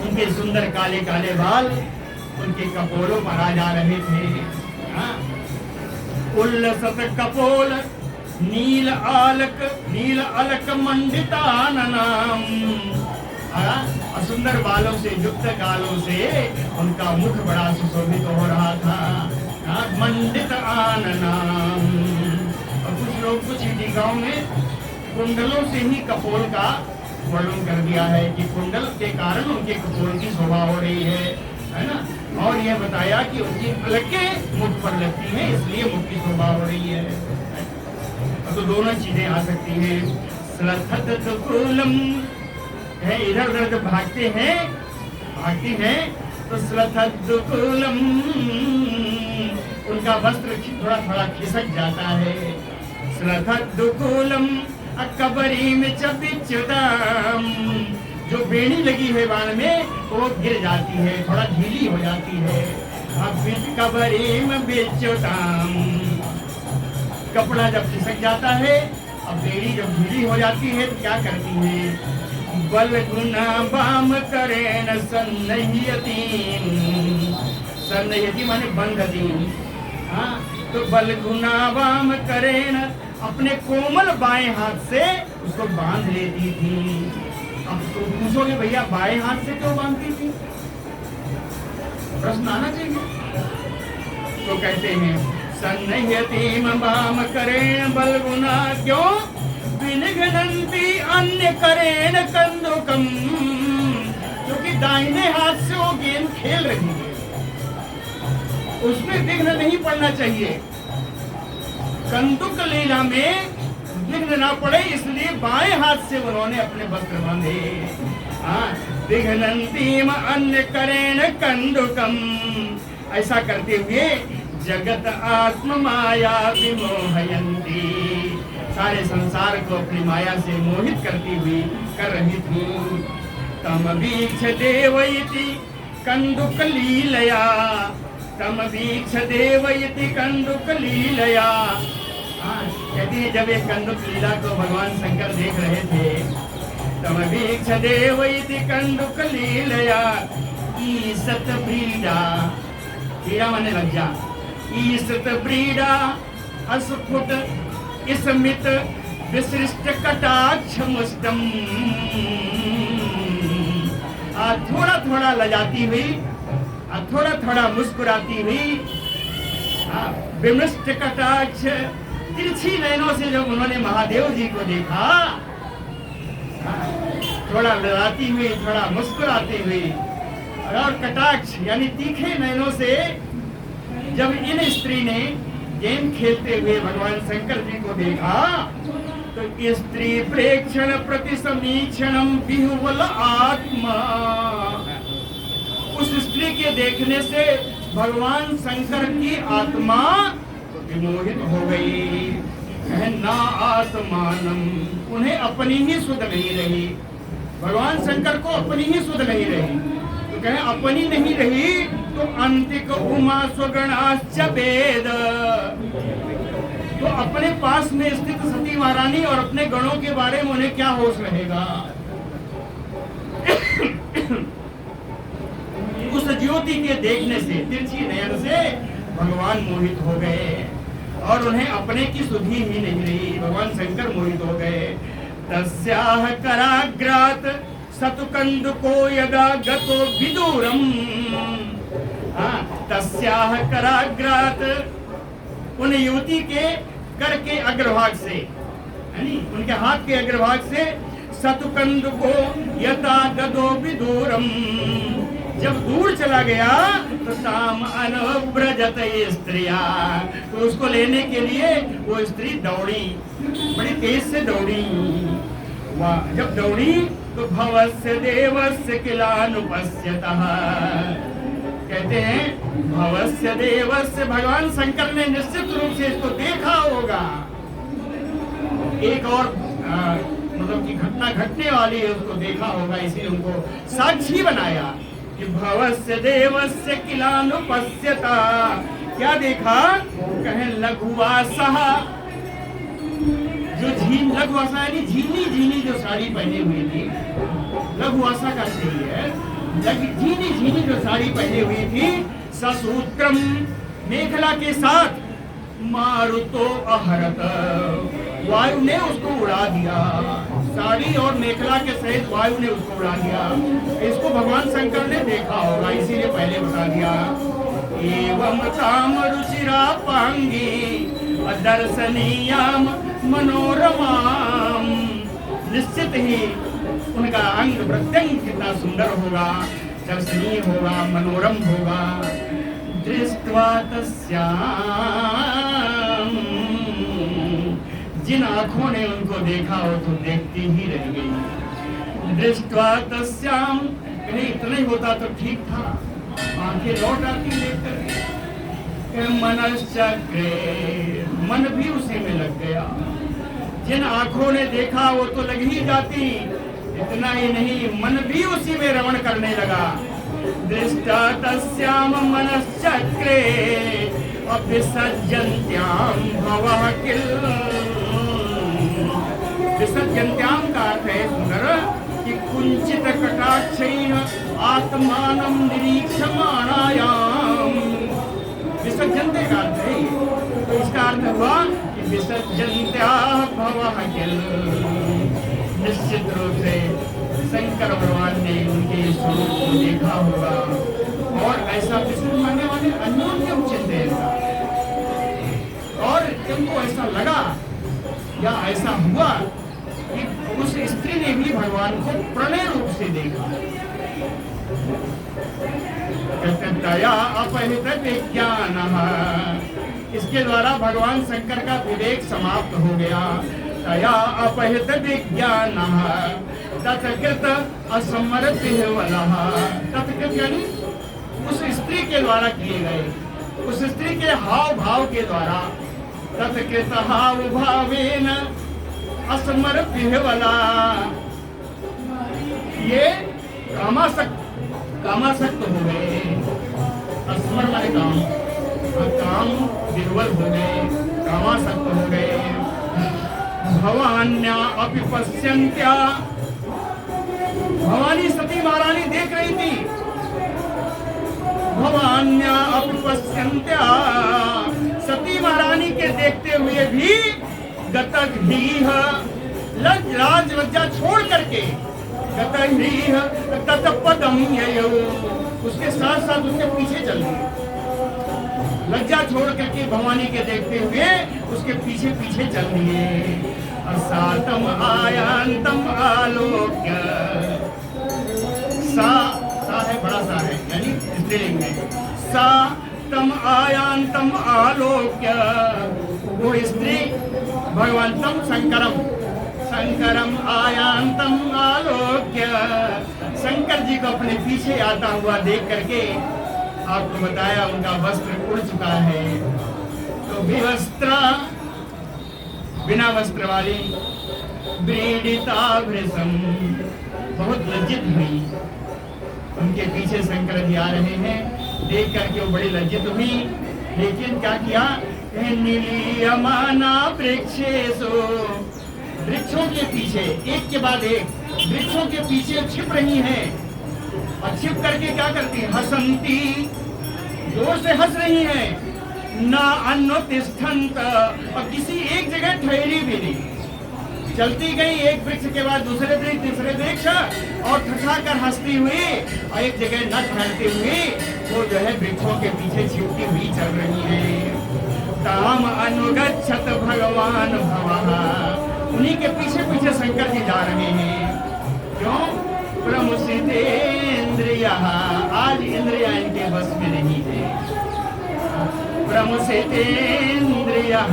उनके सुंदर काले काले बाल उनके कपोलों पर आ जा रहे थे। उल्लसत कपोल नील अलक मंडिताननम, और सुंदर बालों से युक्त गालों से उनका मुख बड़ा सुशोभित हो रहा था। मंडित आननम, और कुछ लोग कुछ टीकाओं में कुंडलों से ही कपोल का वर्णन कर दिया है कि कुंडल के कारण उनके कपोल की शोभा हो रही है ना। और यह बताया कि उनकी अलकें मुख पर लगती हैं, इसलिए मुख की शोभा हो रही है। तो दोनों चीजें आ सकती हैं। स्लथतकुलम है, इधर उधर जब भागते हैं तो स्लथतकुलम, उनका वस्त्र थोड़ा थोड़ा खिसक जाता है। स्लथतकुलम अकबरी में चबिच्युताम, जो बेड़ी लगी है बाण में वो गिर जाती है, थोड़ा ढीली हो जाती है। अब कबरी में बिच्युताम, कपड़ा जब खिसक जाता है, अब बेड़ी जब ढीली हो जाती है तो क्या करती है? बल गुना बाम करे न सन्नयती, सन्नयती माने बंधती। हाँ, तो बल गुना बाम करे न, अपने कोमल बाएं हाथ से उसको बांध लेती थी। अब तो पूछोगे भैया बाएं हाथ से क्यों बांधती थी? प्रश्न आना चाहिए। तो कहते हैं सन्नयती बाम करेण बलगुना, क्यों? विनिघ्नन्ति अन्य करेण कंदुकम, क्योंकि दाहिने हाथ से वो गेंद खेल रही है, उसमें विघ्न नहीं पड़ना चाहिए। कंदुक लीला में विघ्न ना पड़े, इसलिए बाएं हाथ से उन्होंने अपने वस्त्र बांधे। विघ्नन्तीम अन्य करेण कंदुकम, ऐसा करते हुए जगत आत्म माया विमोहयन्ती, सारे संसार को अपनी माया से मोहित करती हुई कर रही थी। तम वीक्ष देवयति कंदुक लीलया, तम वीक्ष देवयति कंदुक लीलया। यदि जब एक कंदुक लीला को भगवान शंकर देख रहे थे, तम वीक्ष देवयति कंदुक लीलया ईसत ब्रीडा, ब्रीडा माने लज्जा, ईसत ब्रीडा अस्फुट स्मित विशिष्ट कटाक्ष मुष्टम, थोड़ा थोड़ा लजाती हुई, थोड़ा थोड़ा मुस्कुराती हुई, विमृष्ट कटाक्ष, तिरछी नयनों से जब उन्होंने महादेव जी को देखा, थोड़ा लजाती हुई, थोड़ा मुस्कुराती हुई, और कटाक्ष यानी तीखे नयनों से जब इन स्त्री ने गेम खेलते हुए भगवान शंकर जी को देखा, तो स्त्री प्रेक्षण प्रति समीक्षणम विह्वल आत्मा, उस स्त्री के देखने से भगवान शंकर की आत्मा विमोहित हो गई। ना आत्मानम, उन्हें अपनी ही सुध नहीं रही, भगवान शंकर को अपनी ही सुध नहीं रही। तो कहें अपनी नहीं रही तो अंतिक उमा स्वगणाश्च वेद, तो अपने पास में स्थित सती महारानी और अपने गणों के बारे में उन्हें क्या होश रहेगा। उस ज्योति के देखने से, तिरछी नयन से भगवान मोहित हो गए और उन्हें अपने की सुधि ही नहीं रही, भगवान शंकर मोहित हो गए। तस्याह कराग्रात सतुकंदको यदा गतो विदूरम, तस्याह कराग्रात, उन युवती के कर के अग्रभाग से, उनके हाथ के अग्रभाग से, सतुकंदको यदा गतो विदूरम, जब दूर चला गया तो ताम अनुव्रजत स्त्रिया, तो उसको लेने के लिए वो स्त्री दौड़ी, बड़ी तेज से दौड़ी। वह जब दौड़ी तो भवस्य देवस्य किलानुपस्यतः, कहते हैं भवस्य देवस्य, भगवान शंकर ने निश्चित रूप से इसको देखा होगा। एक और मतलब की घटना घटने वाली है, उसको देखा होगा, इसीलिए उनको साक्षी बनाया कि भवस्य देवस्य किलानुपस्यता। क्या देखा? कहें लघुवासा, जो लघुवासा यानी झीनी झीनी जो साड़ी पहने हुई थी, लघुवासा का सही है, झीनी झीनी जो साड़ी पहने हुई थी, ससूत्रम, मेखला के साथ, मारुतो अहरत, वायु ने उसको उड़ा दिया, साड़ी और मेखला के सहित वायु ने उसको उड़ा दिया। इसको भगवान शंकर ने देखा होगा, इसीलिए पहले बता दिया। एवं ताम रुचिरा पांगी दर्शनीयाम मनोरमाम, निश्चित ही उनका अंग प्रत्यंग कितना सुंदर होगा, दर्शनीय होगा, मनोरम होगा। दृष्ट्वा तस्याम, जिन आंखों ने उनको देखा हो तो देखती ही रह गई। दृष्ट्वा तस्याम, कहीं इतना ही होता तो ठीक था, आंखें लौट आती देख करके। मनश्चक्रे, मन भी उसी में लग गया, जिन आंखों ने देखा वो तो लग ही जाती, इतना ही नहीं मन भी उसी में रमण करने लगा। दृष्टा तस्याम मनश्चक्रे विसर्जन्त्याम भवः किल, विसर्जन्त्याम का अर्थ है सुंदर कि कुंचित कटाक्षैः आत्मानं निरीक्षमाणायाम, विसर्जन्ते का अर्थ है, तो इसका अर्थ हुआ कि विसर्जन्त्याः भवः किल, निश्चित रूप से शंकर भगवान ने उनके स्वरूप को देखा होगा और ऐसा विष्णु मानने वाले अन्योन्यम चिंतन, और उनको ऐसा लगा या ऐसा हुआ कि उस स्त्री ने भी भगवान को प्रणय रूप से देखा। दया अपहित विज्ञान, इसके द्वारा भगवान शंकर का विवेक समाप्त हो गया। दया अपहित विज्ञान तत्कृत असमर्थ विह्वलः, तत्कृत यानी उस स्त्री के द्वारा किए गए, उस स्त्री के हाव भाव के द्वारा, तत्कृत हाव भावेन असमर्थ विह्वला, ये कामासक्त हो गए, असमर वाले काम विह्वल हो गए, कामासक्त हो गए। भवान्या अपि पश्यन्त्या, भवानी सती महारानी देख रही थी, भवान्या अपि पश्यन्त्या, सती महारानी के देखते हुए भी गतघ्रीः, लाज लज्जा छोड़ करके, गतघ्रीः तत्पदं ययौ, उसके साथ साथ उसके पीछे चल रही, लज्जा छोड़ करके भवानी के देखते हुए उसके पीछे पीछे चल रही है। सातम आयांतम आलोक्य, सा है बड़ा सा है यानी स्त्रीलिंग में, सा तम आयांतम आलोक्य, वो स्त्री भगवंतम शंकरम, शंकरम आयांतम आलोक्य, शंकर जी को अपने पीछे आता हुआ देख करके आपको बताया उनका वस्त्र उड़ चुका है। तो विवस्त्रा, बिना वस्त्र वाली, व्रीडिता भृशम, बहुत लज्जित हुई। उनके पीछे शंकर जी आ रहे हैं, देख करके वो बड़ी लज्जित हुई। लेकिन क्या किया, निलीयमाना वृक्षेषु, वृक्षों के पीछे एक के बाद एक वृक्षों के पीछे छिप रही हैं। और छिप करके क्या करती हैं, हसंती, जोर से हंस रही हैं। ना अन्योतिष्ठन्त, और किसी एक जगह ठहरी भी नहीं, चलती गई एक वृक्ष के बाद दूसरे वृक्ष, तीसरे वृक्ष, और ठठाकर हंसती हुई और एक जगह न ठहरती हुई वो जो है वृक्षों के पीछे छिपती हुई चल रही है। ताम अनुगच्छत भगवान भवः, उन्हीं के पीछे पीछे शंकर जी जा रहे हैं। क्यों, प्रमुसितेन्द्रियः, आज इंद्रियां इनके बस में नहीं है। प्रमुसितेन्द्रियः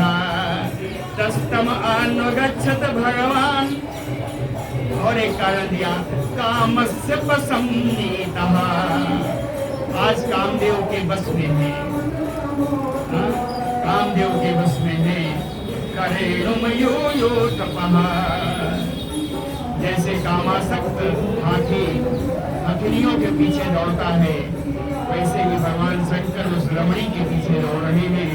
तस्तम अनुगच्छत भगवान, और एक कारण दिया, कामस्य पसंदीतः, आज कामदेव के बस में है, कामदेव के बस में है। करेणुम यो तपः, जैसे कामासक्त हाथी हथनियों के पीछे दौड़ता है, वैसे ही भगवान शंकर उस रमणी के पीछे दौड़ रहे हैं।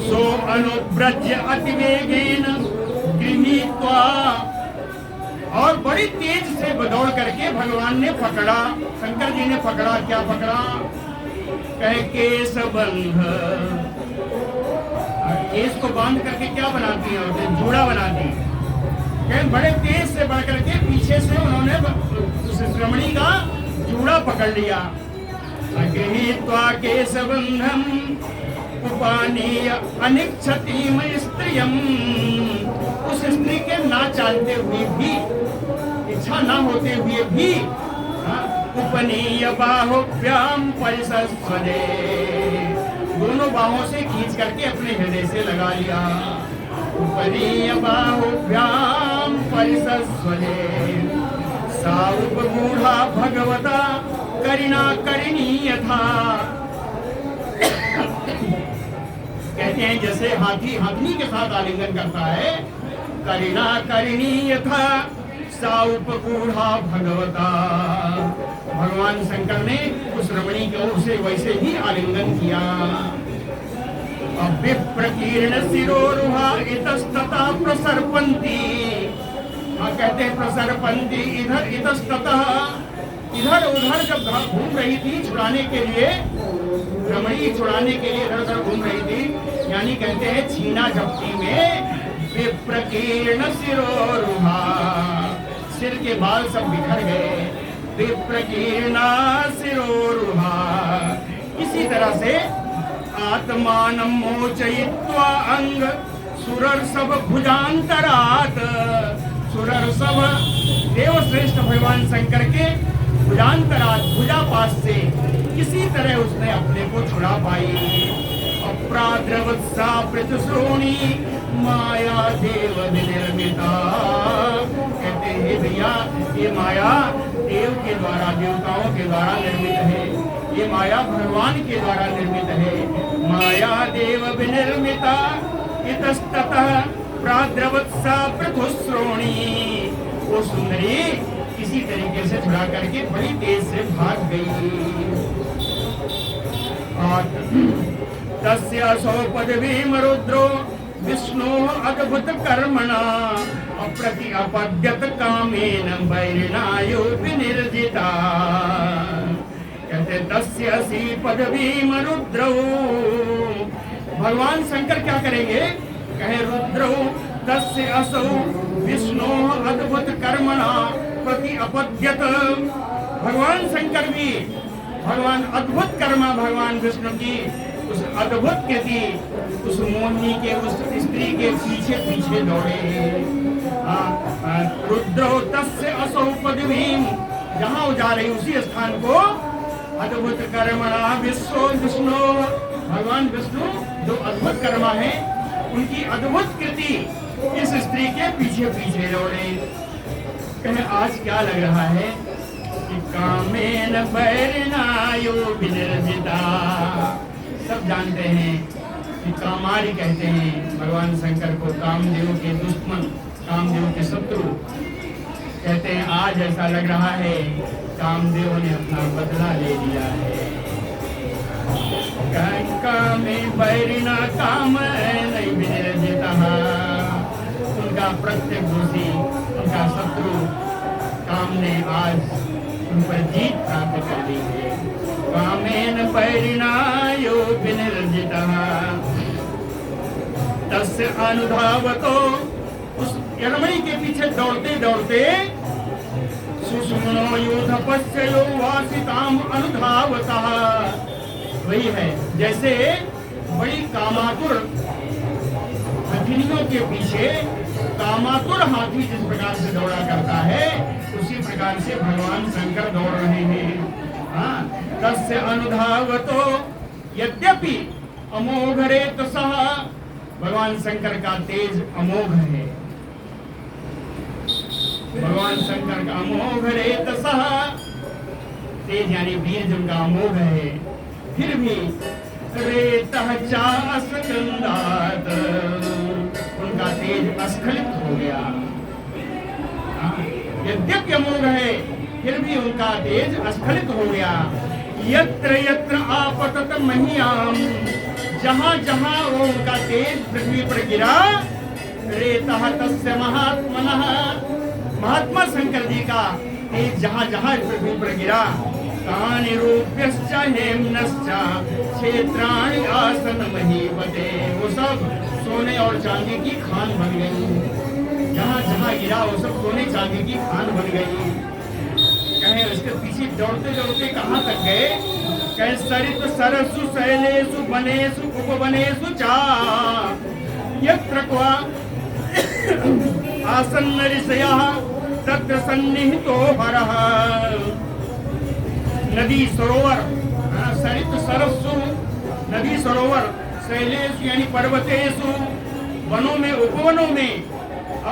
सो अनुव्रज्य अतिवेगेन गृहीत्वा, और बड़ी तेज से दौड़ करके भगवान ने पकड़ा, शंकर जी ने पकड़ा। क्या पकड़ा, कहे केस बंध, केस को बांध करके क्या बनाती है, जूड़ा बनाती। कहे बड़े तेज से बढ़ करके पीछे से उन्होंने उस रमणी का जूड़ा पकड़ लिया। गृहीत्वा केस बंधम उपानीय अनिच्छतीम स्त्रियम, उस स्त्री के ना जानते हुए भी, इच्छा ना होते हुए भी, उपनीय बाहुभ्याम परिसस्वदे, दोनों बाहों से खींच करके अपने हृदय से लगा लिया। उपनीय बाहुभ्याम परिसस्वदे, सा उपगूढ़ा भगवता करिणा करिणीय था। कहते हैं जैसे हाथी हाथी के साथ आलिंगन करता है, करिणा करिणीय था, सा उपगूढ़ा भगवता, भगवान शंकर ने उस रमणी को उसे वैसे ही आलिंगन किया। विप्रकीर्ण शिरोरुहा इतस्ततः प्रसर्पन्ति, कहते हैं प्रसर्पन्ति, इधर इतस्ततः, इधर उधर जब घूम रही थी छुड़ाने के लिए, रमणी छुड़ाने के लिए इधर उधर घूम रही थी, यानी कहते हैं छीना झपटी में विप्रकीर्ण शिरोरुहा, सिर के बाल सब बिखर गए। विप्रकीर्णा शिरोरुहा, इसी तरह से आत्मान मोचयित्वा अंग सुरर्षभ भुजांतरात, सुरर्षभ देवश्रेष्ठ भगवान शंकर के भुजांतरात, भुजा पास से किसी तरह उसने अपने को छुड़ा पाई। अप्राद्रवत्सा प्रतिश्रोणी माया देव निर्मिता, कहते हैं भैया ये माया देव के द्वारा, देवताओं के द्वारा निर्मित है, ये माया भगवान के द्वारा निर्मित है। माया देव विनिर्मिता इतस्ततः प्राद्रवत्सा पृथुश्रोणी, वो सुंदरी किसी तरीके से छुड़ा करके बड़ी तेज से भाग गई। तस्य असौ पदवीम रुद्रो विष्णु अद्भुत कर्मणा अप्रति अपद्यत कामेन वैरिणायो विनिर्जिता, कहते तस्य सी पदवीम रुद्रो, भगवान शंकर क्या करेंगे, कहे रुद्रो तस्य असौ विष्णु अद्भुत कर्मणा प्रति अपद्यत, भगवान शंकर भी भगवान अद्भुत कर्मा भगवान विष्णु की उस अद्भुत कृति, उस मोहिनी के, उस स्त्री के पीछे पीछे दौड़े। रुद्रो तस्य असौ पदवीम, जहाँ वो जा रही उसी स्थान को अद्भुत कर्मणा विष्णु, भगवान विष्णु जो अद्भुत कर्मा है उनकी अद्भुत कृति इस स्त्री के पीछे पीछे दौड़े। कहे आज क्या लग रहा है कि कामेन बैरनायो विनिर्जिता। सब जानते हैं कि कामारी कहते हैं भगवान शंकर को, कामदेव के दुश्मन, कामदेव के शत्रु कहते हैं। आज ऐसा लग रहा है कामदेव ने अपना बदला ले लिया है। कामे बैरिना काम नहीं विनिर्जिता। उनका प्रत्येक दोषी, उनका शत्रु काम ने आज उन पर जीत प्राप्त कर ली है। कामेन बैरिना यो विनिर्जितः तस्य अनुधावतो। उस यरमणि के पीछे दौड़ते दौड़ते सुषुम्नो यूथपस्यो वासिताम अनुधावतः। वही है जैसे बड़ी कामातुर हथिनियों के पीछे कामातुर हाथी जिस प्रकार से दौड़ा करता है, उसी प्रकार से भगवान शंकर दौड़ रहे हैं। हाँ, तस्य अनुधावतो यद्यपि अमोघ रेतसः। भगवान शंकर का तेज अमोघ है। भगवान शंकर का अमोघ रेतसः, तेज यानी वीर जिनका अमोघ है। फिर भी रेतः चास्कंदात, उनका तेज अस्खलित हो गया। यद्यपि अमोघ है फिर भी उनका तेज अस्खलित हो गया। यत्र यत्र आपतत महीयाम, जहां जहां वो उनका तेज पृथ्वी पर गिरा, रेतः तस्य महात्मनः, महात्मा शंकर जी का तेज जहां जहां पृथ्वी पर गिरा, तानि रूप्यश्च हेम्नश्च क्षेत्राणि आसनमहीपते। वो सब सोने और चांदी की खान बन गई। जहाँ जहाँ गिरा वो सब सोने चांदी की खान बन गई। कहे उसके पीछे दौड़ते दौड़ते कहाँ तक गए? कहे सरित सरसु शैलेषु वनेषु उपवनेषु चा यत्र क्वा आसन्न ऋषयः तत्र सन्निहितो हरः। नदी सरोवर, सरित सरस्सु नदी सरोवर, शैलेषु यानी पर्वतेषु, वनों में उपवनों में,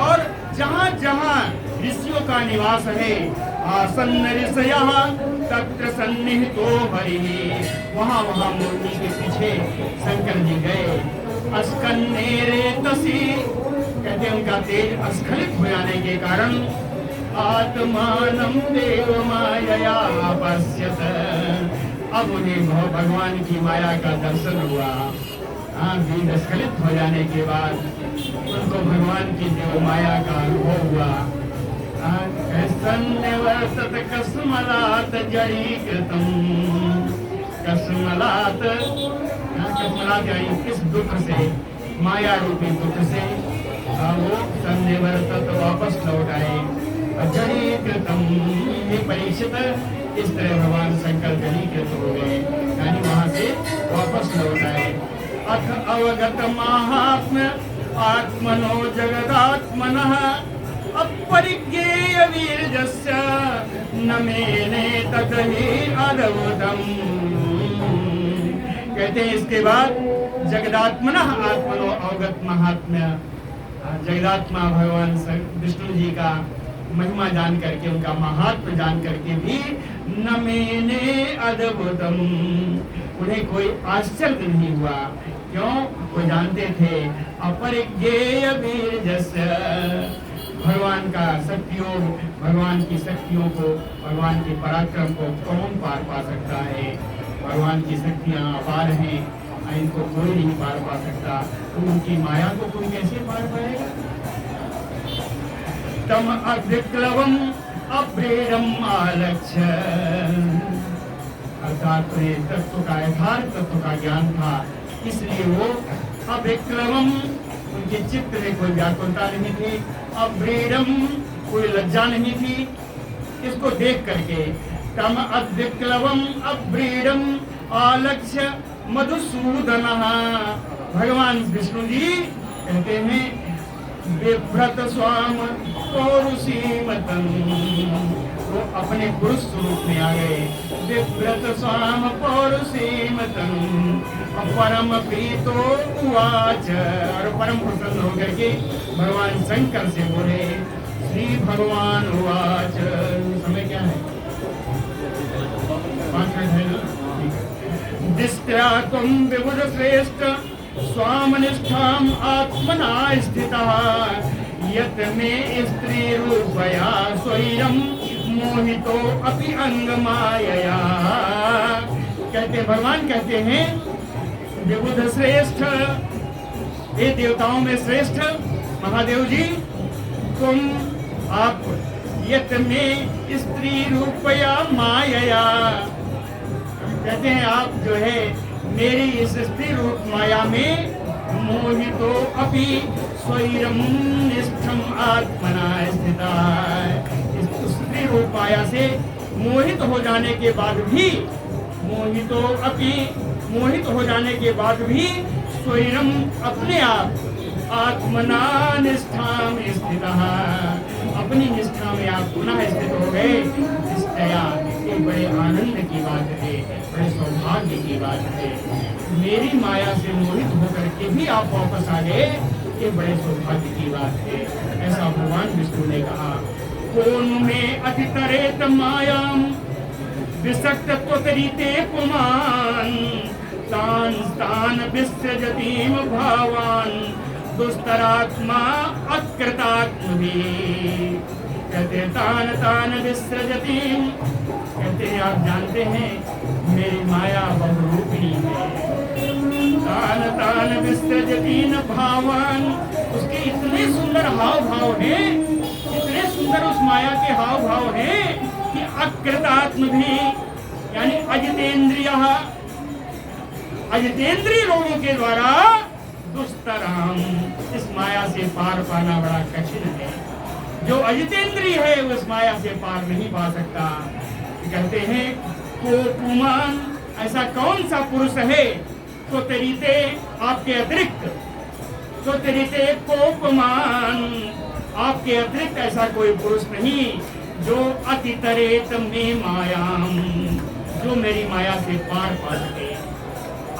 और जहाँ जहाँ ऋषियों का निवास है, आसन्न ऋषयः तत्र सन्निहितो हरिः, वहाँ वहाँ मूर्ति के पीछे शंकर जी गए। अस्कन्ने रेतसि, कहते उनका तेज अस्खलित हो जाने के कारण आत्मानं देव मायया पश्यत। अब उन्हें भगवान की माया का दर्शन हुआ। वीर स्खलित हो जाने के बाद उनको भगवान की देव माया का अनुभव हुआ। सन्निवर्तत कस्मलात जड़ीकृतम, कस्मलात, कस्मलात यानी इस दुख से, माया रूपी दुख से वो सन्निवर्तत वापस लौट आए। जड़ीकृतम, ये परीक्षित इस तरह भगवान शंकर जड़ीकृत हो गए, यानी वहां से वापस लौट आए। अथ अवगत महात्म्य आत्मनो जगदात्मनः अपरिज्ञेय वीर्यस्य न मेने तदहि अद्भुतम्। कहते हैं इसके बाद जगदात्मनः आत्मनो अवगत महात्म्य, जगदात्मा भगवान विष्णु जी का महिमा जान करके, उनका महात्म्य जान करके भी न मेने अद्भुतम, उन्हें कोई आश्चर्य नहीं हुआ। क्यों? वो जानते थे अपरिज्ञेय वीर्यस्य, भगवान का शक्तियों, भगवान की शक्तियों को, भगवान के पराक्रम को कौन पार पा सकता है? भगवान की शक्तियाँ अपार हैं, इनको कोई नहीं पार पा सकता। तो उनकी माया को कोई कैसे पार पाएगा? तम अविक्लवम अप्रेरम आलक्ष्य, अर्थात तत्व का, यथार्थ तत्व का ज्ञान था, इसलिए वो अविक्लवम, उनके चित्त में कोई व्याकुलता नहीं थी, अव्रीडम, कोई लज्जा नहीं थी। इसको देख करके तम अविक्लवम अव्रीडम आलक्ष्य मधुसूदन, भगवान विष्णु जी कहते हैं बिभ्रत स्वाम पौरुषीमतम, वो अपने पुरुष स्वरूप में आ गए। विव्रत स्वाम पौरुषेम तनु परम प्रीतो उवाच, और परम प्रसन्न होकर के भगवान शंकर से बोले, श्री भगवान उवाच। समय क्या है? 5 मिनट है ना? दिष्ट्या त्वं विबुध श्रेष्ठ स्वामनिष्ठाम् आत्मना स्थितः यत् मे स्त्री रूपया स्वयं मोहितो अपि अंगमायया। कहते भगवान कहते हैं, विबुध श्रेष्ठ, ये देवताओं में श्रेष्ठ महादेव जी, तुम आप यत् में स्त्री रूपया मायया, कहते हैं आप जो है मेरी इस स्त्री रूप माया में मोहितो अपि स्वयं निष्ठम आत्मना स्थिता, इस स्त्री रूप माया से मोहित हो जाने के बाद भी, मोहितो अपि, मोहित हो जाने के बाद भी स्वयं अपने आप आत्मना निष्ठाम स्थितः, अपनी निष्ठा में आप पुनः स्थित हो गए। निष्ठया, ये बड़े आनंद की बात है, बड़े सौभाग्य की बात है। मेरी माया से मोहित होकर के भी आप वापस आ गए, ये बड़े सौभाग्य की बात है। ऐसा भगवान विष्णु ने कहा। कौन में अतितरेत मायाम विसक्त त्वतरीते पुमान तान तान विसृजतीम भावान दुस्तरात्मा अकृतात्म भी। कहते तान तान विसृजतीम, कहते हैं आप जानते हैं मेरी माया बहुरूपिणी है। तान तान विसृजतीन भावान, उसके इतने सुंदर हाव भाव हैं, इतने सुंदर उस माया के हाव भाव हैं कि अकृतात्म भी, यानी अजितेंद्रिय, अजितेंद्रिय लोगों के द्वारा दुस्तराम, इस माया से पार पाना बड़ा कठिन है। जो अजितेंद्रिय है उस माया से पार नहीं पा सकता। कहते हैं को पुमान, ऐसा कौन सा पुरुष है तो तरीते आपके अतिरिक्त, तो तरीते कोपमान, आपके अतिरिक्त ऐसा कोई पुरुष नहीं जो अतितरेत में मायाम, जो मेरी माया से पार पा सके।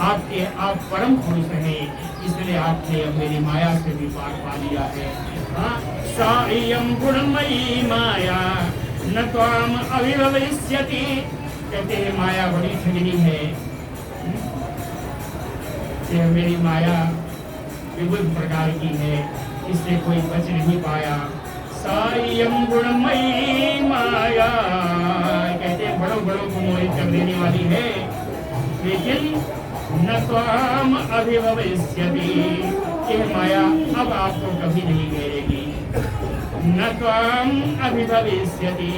आपके आप परम पुरुष हैं, इसलिए आपने मेरी माया से भी पार पा लिया है। हाँ, सायं गुणमयी माया न त्वाम अभिभविष्यति। कहते हैं माया बड़ी ठगनी है, ये मेरी माया विविध प्रकार की है, इससे कोई बच नहीं पाया। सायं गुणमयी माया, कहते हैं बड़ों बड़ों को मोहित कर देने वाली है, लेकिन न त्वाम अभिभविष्यति, यह माया अब आपको कभी नहीं घेरेगी। न त्वाम अभिभविष्यति,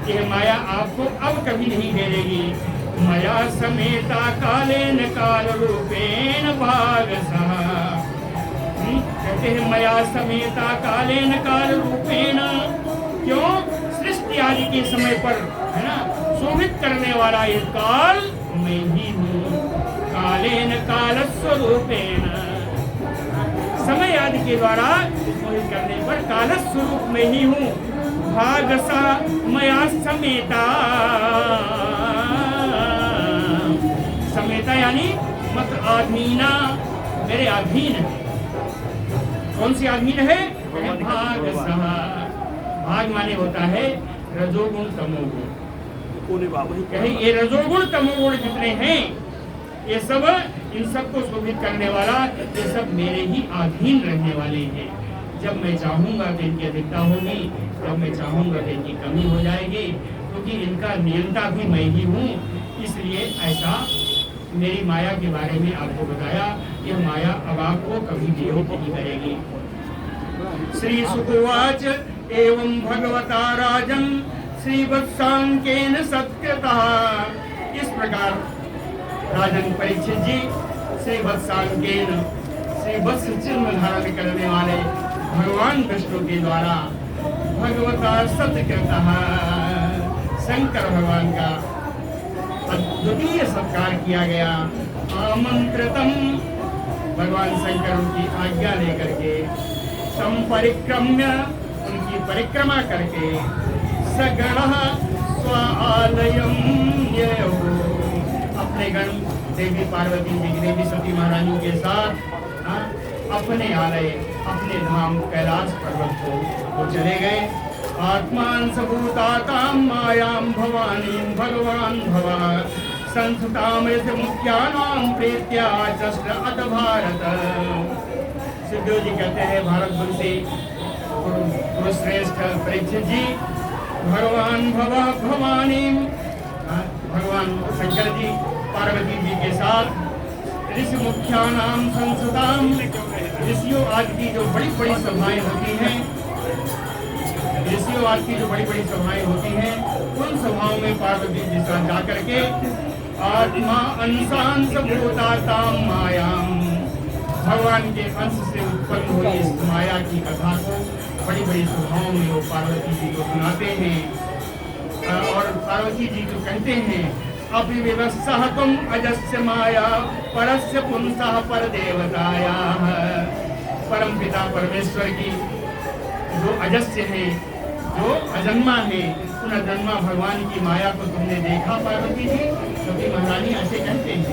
यह माया आपको अब कभी नहीं घेरेगी। मया समेता कालेन काल रूपेण भागसः। कहते हैं मया समेता कालेन काल रूपेण, क्यों? सृष्टि आदि के समय पर, है ना, शोभित करने वाला ये काल मैं ही हूँ। कालेन काल स्वरूपेण, समय आदि के द्वारा मोहित करने पर काल स्वरूप में ही हूँ। भागसा मया समेता, समेता यानी मत अधीना, मेरे अधीन है। कौन सी अधीन है? भागसा, भाग माने होता है रजोगुण तमोगुण। कहीं ये रजोगुण तमोगुण जितने हैं ये सब, इन सबको शोभित करने वाला, ये सब मेरे ही अधीन रहने वाले हैं। जब मैं चाहूँगा तो इनकी अधिकता होगी, जब मैं चाहूँगा तो इनकी कमी हो जाएगी, क्योंकि इनका नियंता भी मैं ही हूँ। इसलिए ऐसा मेरी माया के बारे में आपको बताया। यह माया अब आपको कभी भी नहीं करेगी। श्री सुकुवाच एवं भगवता राजन श्रीवत्सांकेन सत्यतः। इस प्रकार राजन परीक्षित जी श्रीवत्सांकेन, श्रीवत्स चिन्ह धारण करने वाले भगवान विष्णु के द्वारा भगवता सत्कृतः, शंकर भगवान का अद्वितीय सत्कार किया गया। आमंत्रितम, भगवान शंकर उनकी आज्ञा लेकर के, संपरिक्रम्य, उनकी परिक्रमा करके, सगणः स्वालयं ययो। अपने गण देवी पार्वती जी, देवी सती महारानी के साथ अपने आलय, अपने धाम कैलाश पर्वत को वो चले गए। आत्मान सबूतातां मायां भवानीं भगवान भवा संस्कृतामृत मुख्यानां प्रीत्या चष्ट अत भारत। सुखदेव जी कहते हैं भारतवर्षी गुरुश्रेष्ठ परीक्षित जी, भगवान भवा भवानी, भगवान शंकर जी पार्वती जी के साथ ऋषि मुख्यानाम संसदाम, ऋषियों आदि की जो बड़ी बड़ी सभाएं होती हैं, ऋषियों आदि की जो बड़ी बड़ी सभाएं होती हैं, उन सभाओं में पार्वती जी साथ जाकर के आत्मा अंशांश भूताताम मायाम, भगवान के अंश से उत्पन्न हुई इस माया की कथा को बड़ी बड़ी सभाओं में वो पार्वती जी को सुनाते हैं। और पार्वती जी को कहते हैं, अभिविवस्सः तुम अजस्य माया परस्य पुंसः पर देवताया। परम पिता परमेश्वर की जो अजस्य है, जो अजन्मा है, उन अजन्मा भगवान की माया को तुमने देखा पार्वती जी। सती महारानी ऐसे कहते हैं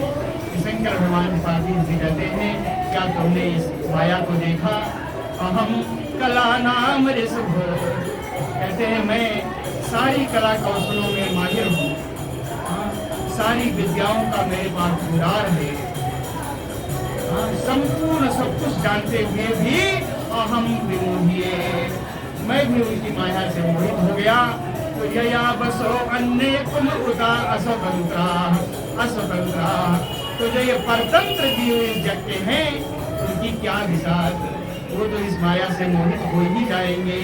कि शंकर भगवान पार्वती जी कहते हैं, क्या तुमने इस माया को देखा? अहम कला नाम ऋषभ, कहते हैं मैं सारी कला कौशलों में माहिर हूँ, सारी विद्याओं का मेरे पास भंडार है, संपूर्ण सब कुछ जानते हुए भी अहम विमोहिए, मैं भी उनकी माया से मोहित हो गया। तो यया बसो अन्य कुम उदा अस्वतंत्रा अस्वतंत्रा, तो जो ये परतंत्र जीव इस जग के हैं, उनकी क्या विशाल, वो तो इस माया से मोहित हो ही जाएंगे।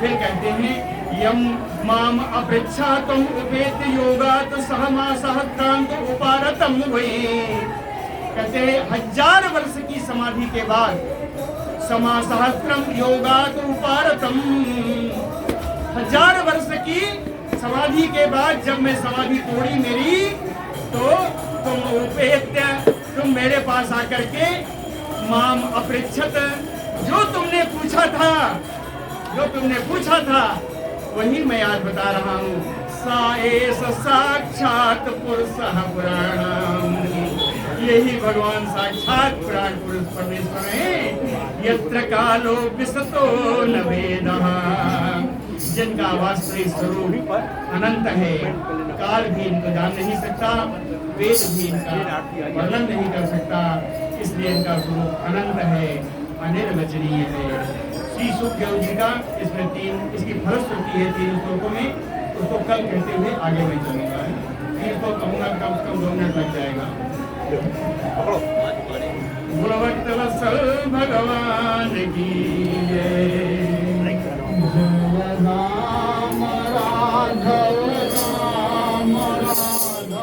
फिर कहते हैं, यम माम अपृच्छा तुम उपेत योगात सहमा सहक्रांत उपारतम वही। कहते हैं 1000 वर्ष की समाधि के बाद समासहस्त्रम योगात उपारतम, 1000 वर्ष की समाधि के बाद जब मैं समाधि तोड़ी मेरी, तो तुम उपेत्य, तुम मेरे पास आकर के माम अपृच्छत, जो तुमने पूछा था, जो तुमने पूछा था वही मैं आज बता रहा हूँ। सा एष साक्षात पुरुषः पुराणम, यही भगवान साक्षात पुराण पुरुष परमेश्वर है। यत्र कालो विसतो न वेदः, जिनका वास्तविक स्वरूप अनंत है, काल भी इनको जान नहीं सकता, वेद भी इनका वर्णन नहीं कर सकता, इसलिए इनका स्वरूप अनंत है, अनिर्वचनीय है। श्री सुखदेव जी का इसमें 3 इसकी फलश्रुति है 3 श्लोकों में, उसको कल कहते हुए आगे मैं चलूंगा। इसको कहूँगा कम से कम 2 मिनट लग जाएगा। गुणवत्तवत्सल भगवान की जय। राम राघव राम राघव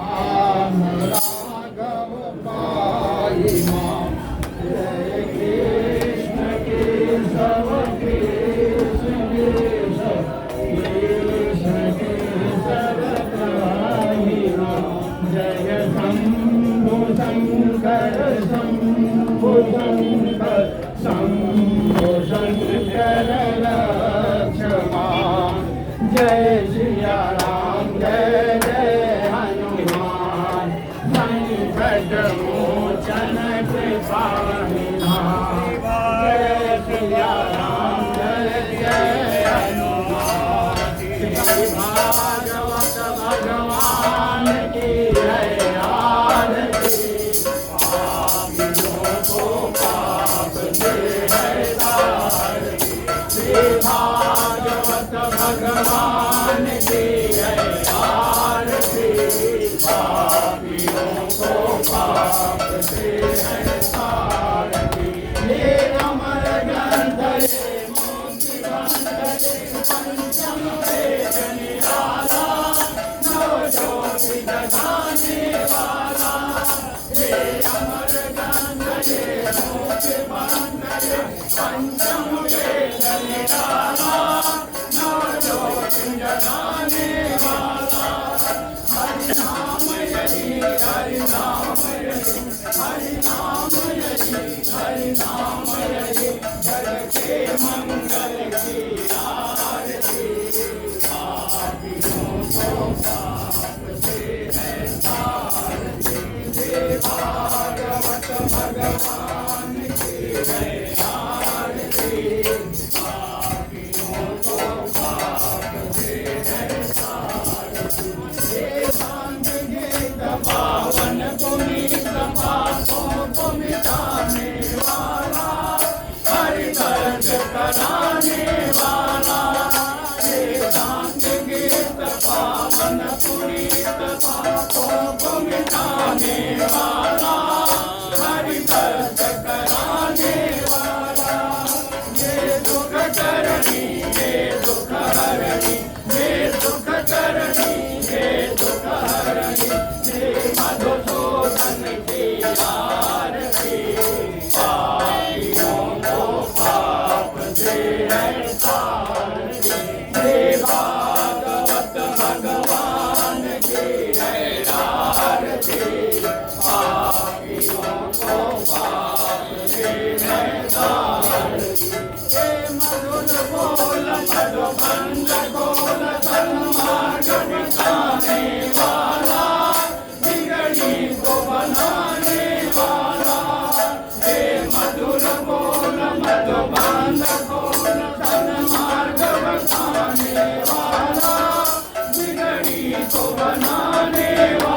राम राघव पाहि मां, जय कृष्ण केशव कृष्ण केशव कृष्ण केशव पाहि मां, जय शंभु शंकर शंभु शंकर शंभु को बनाने